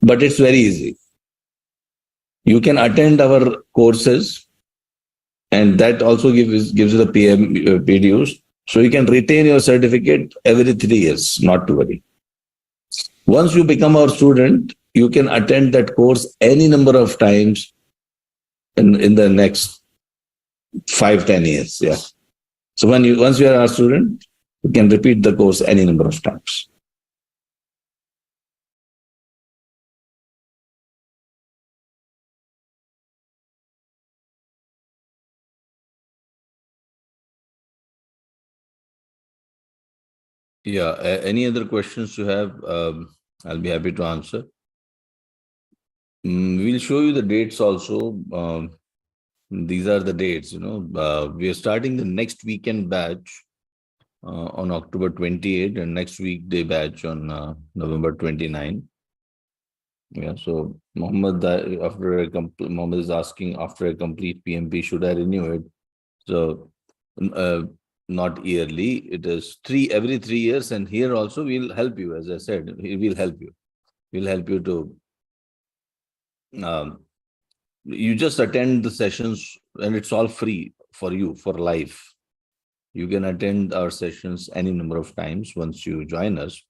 But it's very easy. You can attend our courses, and that also gives you the PDUs. So you can retain your certificate every 3 years, not to worry. Once you become our student, you can attend that course any number of times in the next 5-10 years. Yeah. So once you are our student, you can repeat the course any number of times. Yeah. Any other questions you have? I'll be happy to answer. We'll show you the dates also. These are the dates. We are starting the next weekend batch on October 28 and next weekday batch on November 29. Yeah. So Mohammed is asking, after a complete PMP, should I renew it? So not yearly. It is every 3 years, and here also we'll help you. As I said, we'll help you. We'll help you to. You just attend the sessions, and it's all free for you for life. You can attend our sessions any number of times. Once you join us,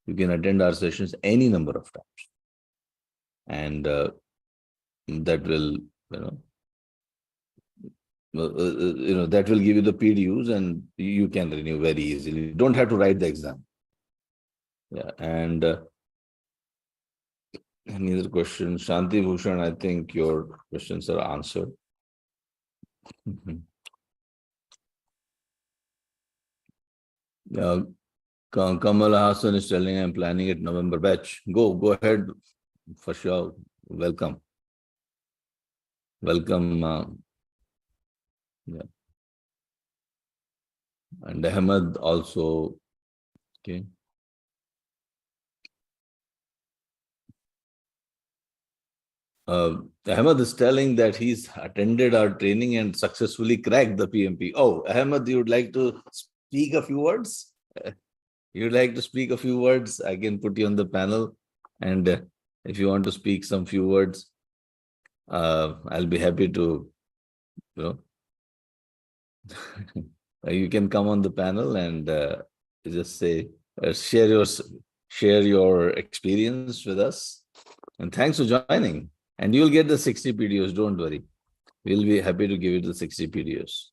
you can attend our sessions any number of times, and that will, that will give you the PDUs, and you can renew very easily. You don't have to write the exam. Yeah, and any other questions? Shanti Bhushan, I think your questions are answered. Kamal Hassan is telling I'm planning it November batch. Go ahead for sure. Welcome. Yeah. And Ahmed also. Okay. Ahmed is telling that he's attended our training and successfully cracked the PMP. Oh, Ahmed, you would like to speak a few words? You'd like to speak a few words? I can put you on the panel. And if you want to speak some few words, I'll be happy to, you can come on the panel and just say, share your experience with us. And thanks for joining. And you'll get the 60 PDOs, don't worry. We'll be happy to give you the 60 PDOs.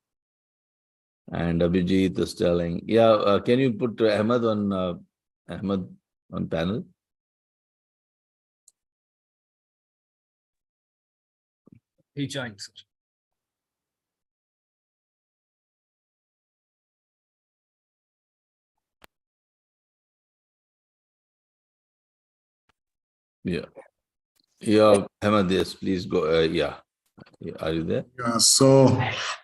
And Abhijit is telling, yeah, can you put Ahmed on panel? He joined, sir. Yeah. Yeah, Ahmed, yes, please go. Yeah. Are you there? Yeah, so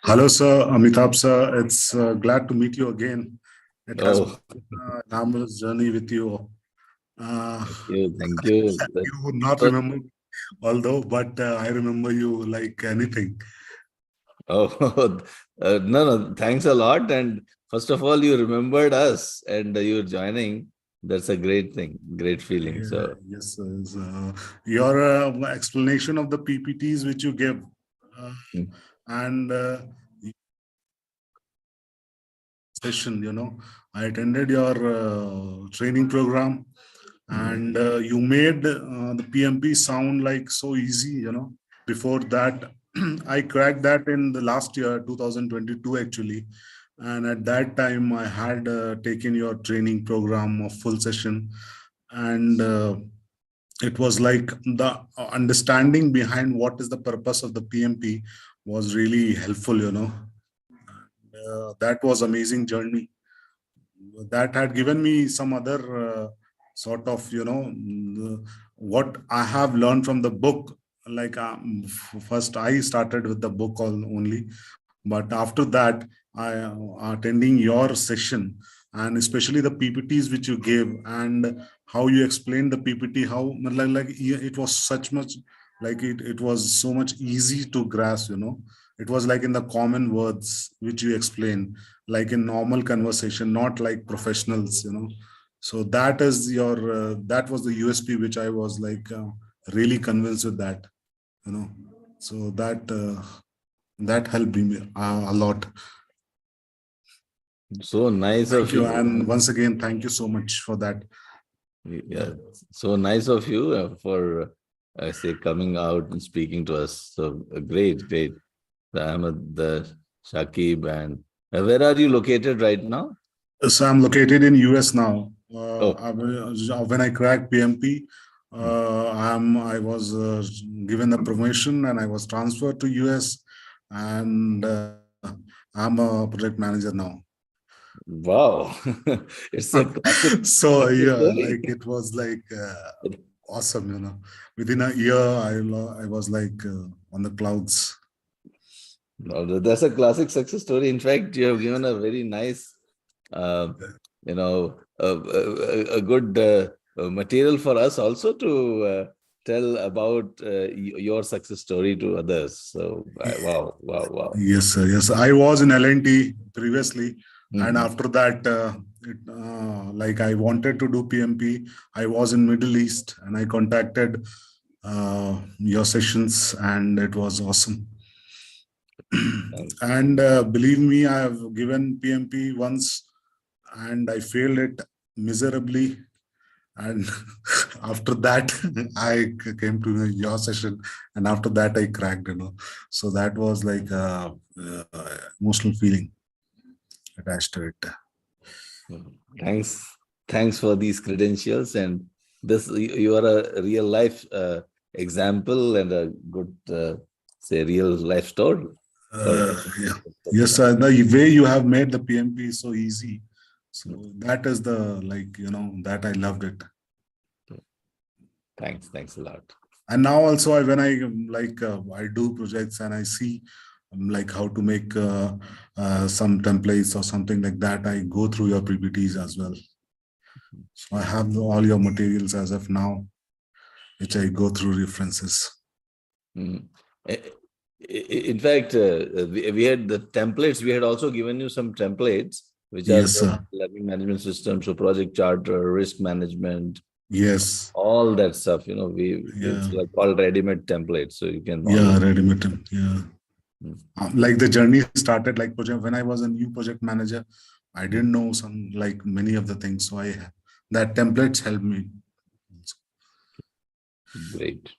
hello, sir, Amitabh, sir. It's glad to meet you again. It has Oh, been a marvelous journey with you. thank you. Thank you. You would not So, remember, although, but I remember you like anything. oh, no, no, thanks a lot. And first of all, you remembered us and you're joining. That's a great thing, great feeling. Yeah, So, yes, sir. Your explanation of the PPTs which you gave, uh, mm, and session, I attended your training program, mm, and you made the PMP sound like so easy. Before that, I cracked that in the last year, 2022, actually. And at that time, I had taken your training program of full session, and it was like the understanding behind what is the purpose of the PMP was really helpful. That was amazing journey that had given me some other sort of what I have learned from the book. Like first I started with the book only, but after that I attending your session, and especially the PPTs which you gave and how you explained the PPT, how like it was such much like it was so much easy to grasp. It was like in the common words which you explained, like in normal conversation, not like professionals. So that is your that was the USP which I was like really convinced with that. So that helped me a lot. so nice Thank of you, you. and once again thank you so much for that. Yeah. Yeah, so nice of you for, I say, coming out and speaking to us. So great, great. Ahmed, the Shakib, and where are you located right now? So I'm located in US now. Oh, When I cracked PMP, mm. I was given the promotion and I was transferred to US, and I'm a project manager now. Wow. It's a classic So success yeah, story. like it was like awesome. Within a year, I was like on the clouds. No, that's a classic success story. In fact, you have given a very nice, uh, a good material for us also to tell about your success story to others. So, wow, wow, wow. Yes, sir. Yes, I was in L&T previously, and Mhm. after that, like I wanted to do PMP. I was in Middle East, and I contacted your sessions, and it was awesome. Thanks. And believe me, I have given PMP once, and I failed it miserably. And after that, I came to your session, and after that, I cracked. So that was like a emotional feeling attached to it. Thanks. Thanks for these credentials. And this, you are a real life example and a good, say, real life story for Yeah. Yes, the way you have made the PMP so easy. So that is the that I loved it. Thanks. Thanks a lot. And now also when I I do projects and I see like how to make some templates or something like that, I go through your PPTs as well. So I have all your materials as of now, which I go through references. Mm. In fact, we had the templates. We had also given you some templates, which are Yes, there sir. on learning management system, so project charter, risk management, Yes. all that stuff. Yeah. It's like called ready-made templates, so you can always. Yeah, ready made. Yeah. Mm. Like the journey started like project when I was a new project manager. I didn't know some like many of the things, so that templates helped me. Great.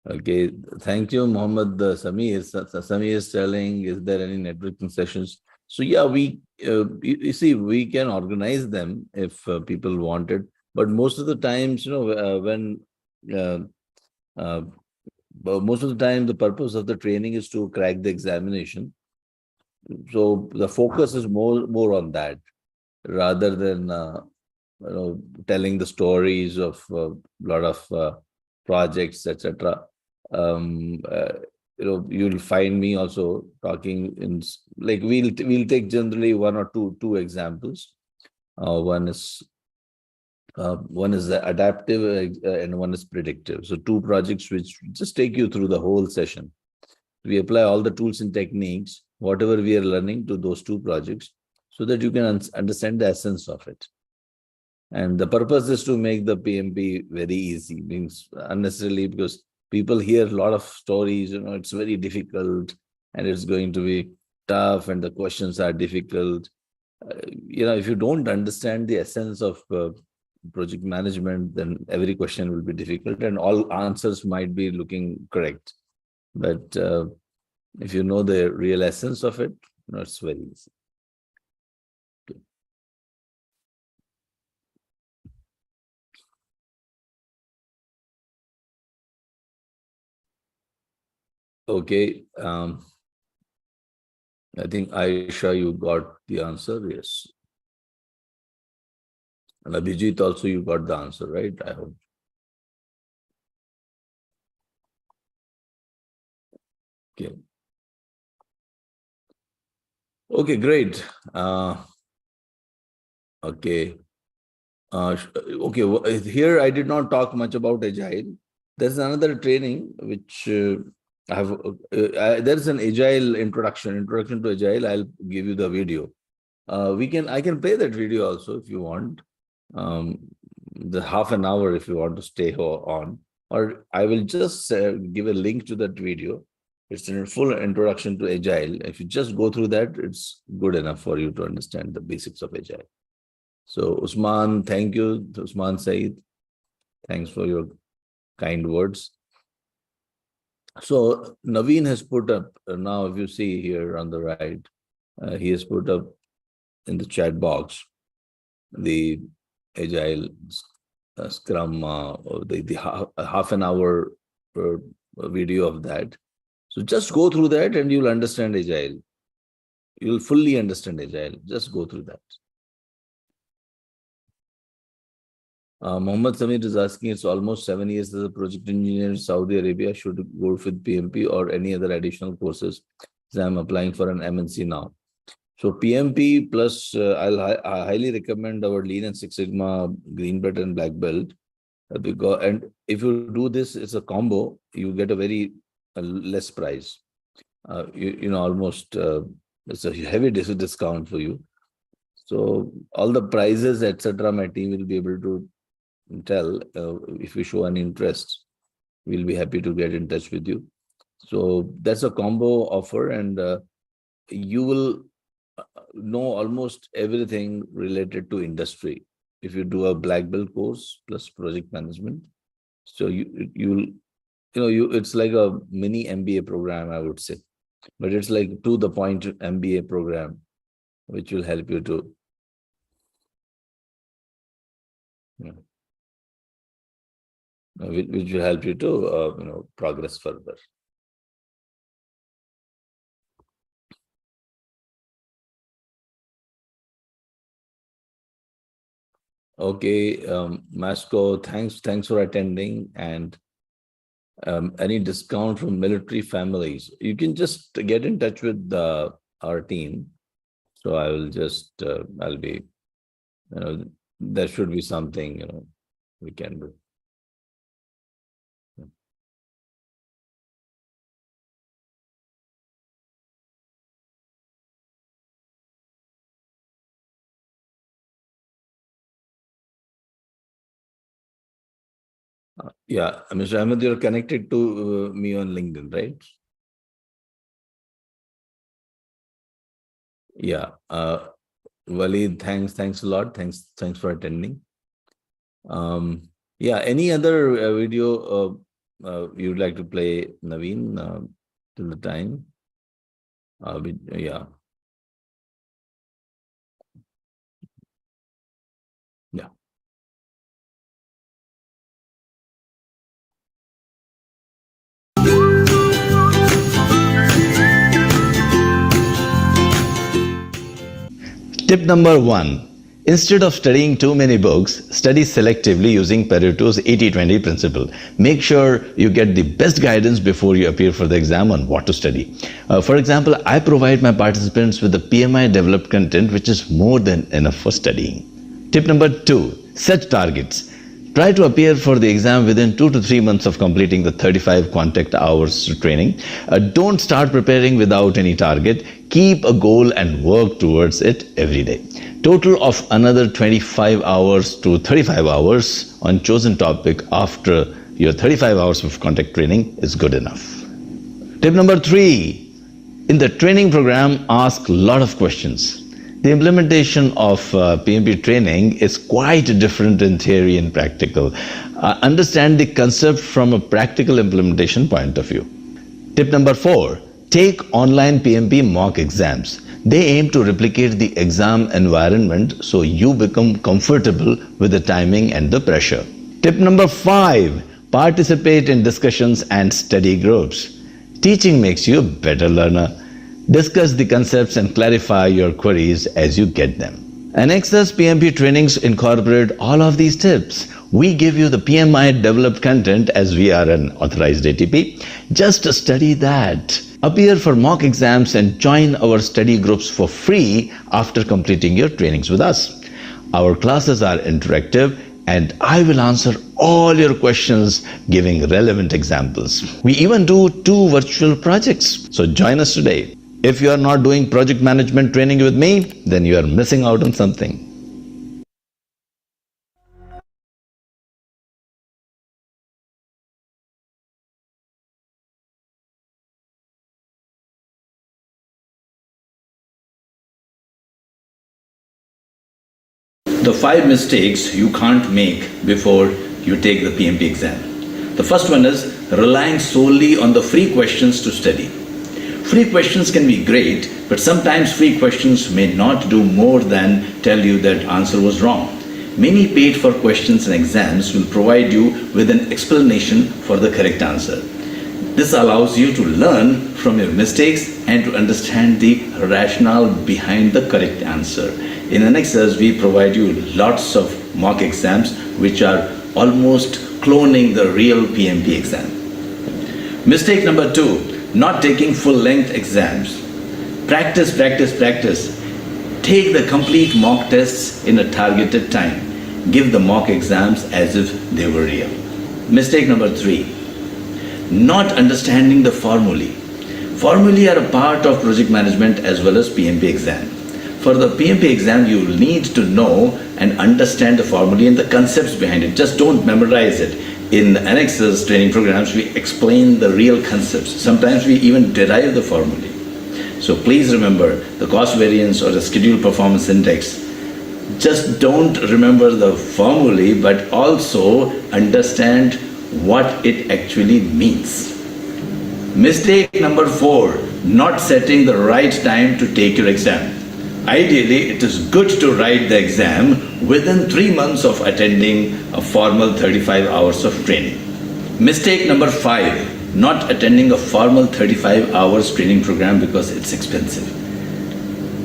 Okay, thank you, Mohammed Samir. Samir is telling, is there any networking sessions? So yeah, you see, we can organize them if people want it. But most of the times, when uh, uh, most of the time, the purpose of the training is to crack the examination. So the focus is more on that rather than telling the stories of a lot of projects, etc. You'll find me also talking in like we'll take generally one or two examples. One is the adaptive and one is predictive. So two projects which just take you through the whole session. We apply all the tools and techniques, whatever we are learning, to those two projects so that you can understand the essence of it. And the purpose is to make the PMP very easy, means unnecessarily, because people hear a lot of stories, it's very difficult and it's going to be tough and the questions are difficult. If you don't understand the essence of project management, then every question will be difficult and all answers might be looking correct. But if you know the real essence of it, it's very easy. Okay. I think Aisha, you got the answer. Yes. And Abhijit also, you got the answer, right? I hope. Okay. Okay, great. Okay. Okay. Here I did not talk much about Agile. There's another training which I have. There's an Agile introduction to Agile. I'll give you the video. I can play that video also if you want. The half an hour if you want to stay on, or I will just give a link to that video. It's a full introduction to Agile. If you just go through that, it's good enough for you to understand the basics of Agile. So Usman, thank you. Usman Saeed, thanks for your kind words. So Naveen has put up, now if you see here on the right, he has put up in the chat box the Agile Scrum or the half an hour video of that. So just go through that and you'll understand Agile. You'll fully understand Agile. Just go through that. Mohammed Samir is asking, it's almost 7 years as a project engineer in Saudi Arabia. Should go with PMP or any other additional courses? So I'm applying for an MNC now. So PMP plus I highly recommend our Lean and Six Sigma Green Belt and Black Belt. And if you do this, it's a combo, you get a very less price. Almost it's a heavy discount for you. So all the prices, etc., my team will be able to tell. If you show an interest, we'll be happy to get in touch with you. So that's a combo offer, and you will know almost everything related to industry if you do a black belt course plus project management. So it's like a mini MBA program, I would say, but it's like to the point MBA program, which will help you to which will help you to progress further. Okay, Masco, thanks for attending. And any discount from military families, you can just get in touch with our team. So I will just I'll be, there should be something we can do. Yeah, Mr. Ahmed, you're connected to me on LinkedIn, right? Yeah. Walid, thanks a lot. Thanks for attending. Yeah, any other video you'd like to play, Naveen, till the time? Yeah. Yeah. Tip number 1, Instead of studying too many books, study selectively using Pareto's 80-20 principle. Make sure you get the best guidance before you appear for the exam on what to study. For example, I provide my participants with the PMI developed content, which is more than enough for studying. Tip number 2, set targets. Try to appear for the exam within 2 to 3 months of completing the 35 contact hours training. Don't start preparing without any target. Keep a goal and work towards it every day. Total of another 25 hours to 35 hours on chosen topic after your 35 hours of contact training is good enough. Tip number 3, in the training program, ask a lot of questions. The implementation of PMP training is quite different in theory and practical. Understand the concept from a practical implementation point of view. Tip number 4, take online PMP mock exams. They aim to replicate the exam environment so you become comfortable with the timing and the pressure. Tip number 5, participate in discussions and study groups. Teaching makes you a better learner. Discuss the concepts and clarify your queries as you get them. Anexas PMP trainings incorporate all of these tips. We give you the PMI developed content as we are an authorized ATP. Just study that. Appear for mock exams and join our study groups for free after completing your trainings with us. Our classes are interactive and I will answer all your questions giving relevant examples. We even do 2 virtual projects, so join us today. If you are not doing project management training with me, then you are missing out on something. The 5 mistakes you can't make before you take the PMP exam. The first one is relying solely on the free questions to study. Free questions can be great, but sometimes free questions may not do more than tell you that answer was wrong. Many paid for questions and exams will provide you with an explanation for the correct answer. This allows you to learn from your mistakes and to understand the rationale behind the correct answer. In Anexas, we provide you lots of mock exams which are almost cloning the real PMP exam. Mistake number 2, not taking full-length exams. Practice, practice, practice. Take the complete mock tests in a targeted time. Give the mock exams as if they were real. Mistake number 3, not understanding the formulae. Formulae are a part of project management as well as PMP exam. For the PMP exam, you will need to know and understand the formulae and the concepts behind it. Just don't memorize it. In Anexas training programs, we explain the real concepts. Sometimes we even derive the formulae. So please remember the cost variance or the schedule performance index. Just don't remember the formulae, but also understand what it actually means. Mistake number 4, not setting the right time to take your exam. Ideally, it is good to write the exam within 3 months of attending a formal 35 hours of training. Mistake number 5, not attending a formal 35 hours training program because it's expensive.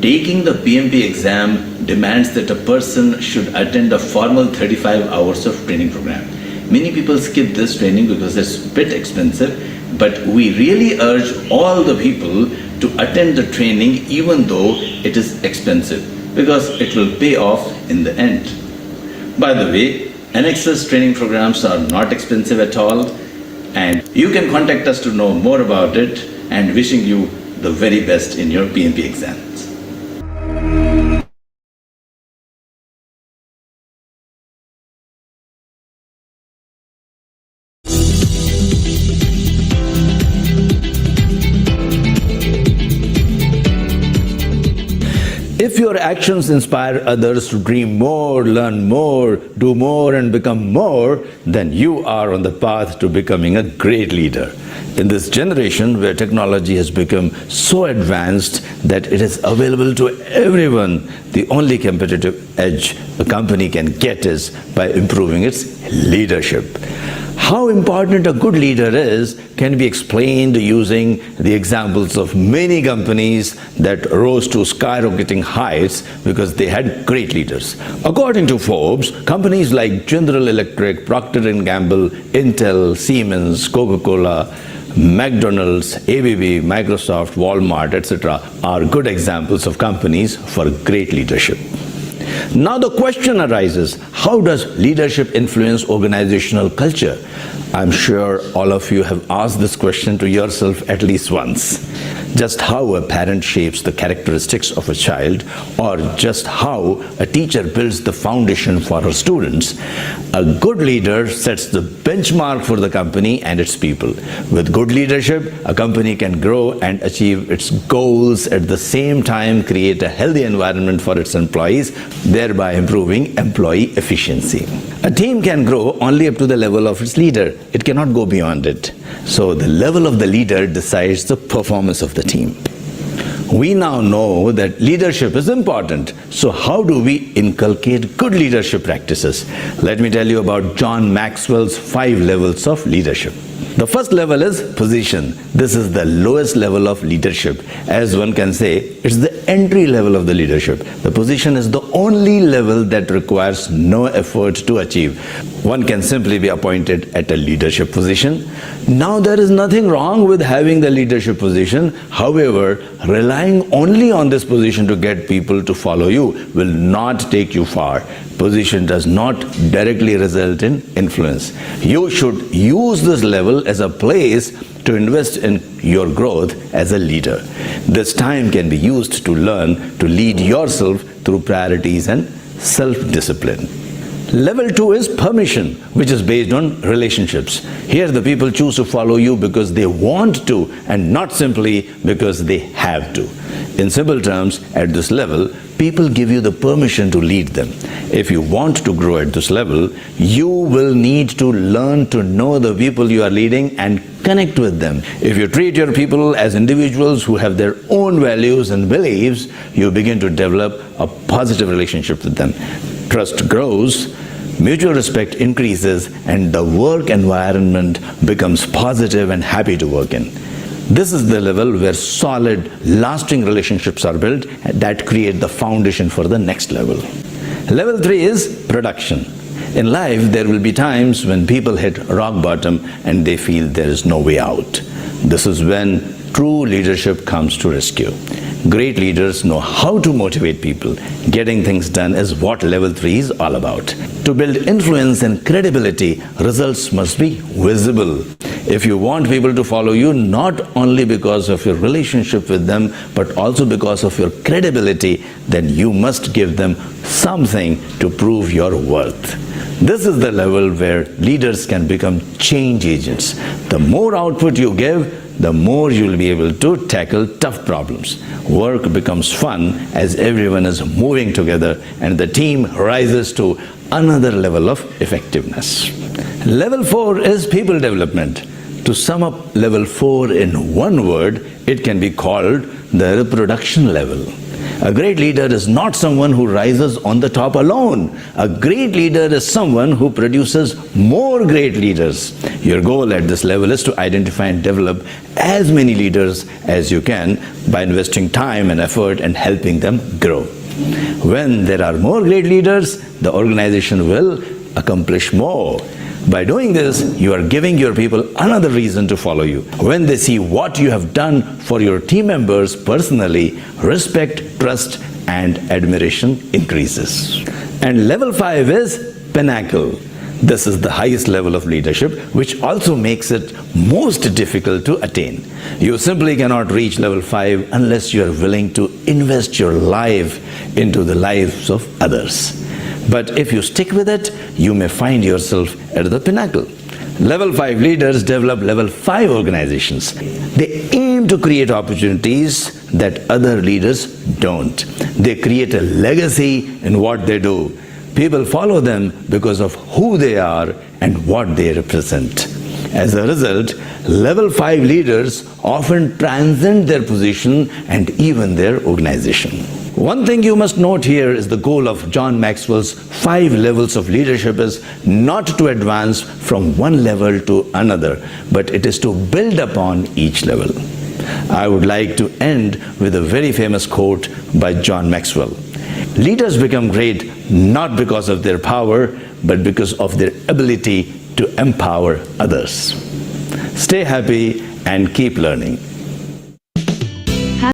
Taking the PMP exam demands that a person should attend a formal 35 hours of training program. Many people skip this training because it's a bit expensive, but we really urge all the people to attend the training even though it is expensive, because it will pay off in the end. By the way, Anexas training programs are not expensive at all, and you can contact us to know more about it, and wishing you the very best in your PMP exams. If your actions inspire others to dream more, learn more, do more and become more, then you are on the path to becoming a great leader. In this generation where technology has become so advanced that it is available to everyone, the only competitive edge a company can get is by improving its leadership. How important a good leader is can be explained using the examples of many companies that rose to skyrocketing heights because they had great leaders. According to Forbes, companies like General Electric, Procter & Gamble, Intel, Siemens, Coca-Cola, McDonald's, ABB, Microsoft, Walmart, etc. are good examples of companies for great leadership. Now the question arises, how does leadership influence organizational culture? I'm sure all of you have asked this question to yourself at least once. Just how a parent shapes the characteristics of a child, or just how a teacher builds the foundation for her students. A good leader sets the benchmark for the company and its people. With good leadership, a company can grow and achieve its goals, at the same time create a healthy environment for its employees, thereby improving employee efficiency. A team can grow only up to the level of its leader. It cannot go beyond it. So the level of the leader decides the performance of the team. We now know that leadership is important. So how do we inculcate good leadership practices? Let me tell you about John Maxwell's 5 levels of leadership. The first level is position. This is the lowest level of leadership. As one can say, it's the entry level of the leadership. The position is the only level that requires no effort to achieve. One can simply be appointed at a leadership position. Now, there is nothing wrong with having the leadership position. However, relying only on this position to get people to follow you will not take you far. Position does not directly result in influence. You should use this level as a place to invest in your growth as a leader. This time can be used to learn to lead yourself through priorities and self-discipline. Level 2 is permission, which is based on relationships. Here the people choose to follow you because they want to and not simply because they have to. In simple terms, at this level, people give you the permission to lead them. If you want to grow at this level, you will need to learn to know the people you are leading and connect with them. If you treat your people as individuals who have their own values and beliefs, you begin to develop a positive relationship with them. Trust grows, mutual respect increases, and the work environment becomes positive and happy to work in. This is the level where solid, lasting relationships are built that create the foundation for the next level. Level 3 is production. In life, there will be times when people hit rock bottom and they feel there is no way out. This is when true leadership comes to rescue. Great leaders know how to motivate people. Getting things done is what level 3 is all about. To build influence and credibility, results must be visible. If you want people to follow you, not only because of your relationship with them, but also because of your credibility, then you must give them something to prove your worth. This is the level where leaders can become change agents. The more output you give, the more you'll be able to tackle tough problems. Work becomes fun as everyone is moving together and the team rises to another level of effectiveness. Level 4 is people development. To sum up level 4 in one word, it can be called the reproduction level. A great leader is not someone who rises on the top alone. A great leader is someone who produces more great leaders. Your goal at this level is to identify and develop as many leaders as you can by investing time and effort and helping them grow. When there are more great leaders, the organization will accomplish more. By doing this, you are giving your people another reason to follow you. When they see what you have done for your team members personally, respect, trust, and admiration increases. And level 5 is pinnacle. This is the highest level of leadership, which also makes it most difficult to attain. You simply cannot reach level 5 unless you are willing to invest your life into the lives of others. But if you stick with it, you may find yourself at the pinnacle. Level 5 leaders develop level 5 organizations. They aim to create opportunities that other leaders don't. They create a legacy in what they do. People follow them because of who they are and what they represent. As a result, level 5 leaders often transcend their position and even their organization. One thing you must note here is the goal of John Maxwell's 5 levels of leadership is not to advance from one level to another, but it is to build upon each level. I would like to end with a very famous quote by John Maxwell. Leaders become great not because of their power, but because of their ability to empower others. Stay happy and keep learning.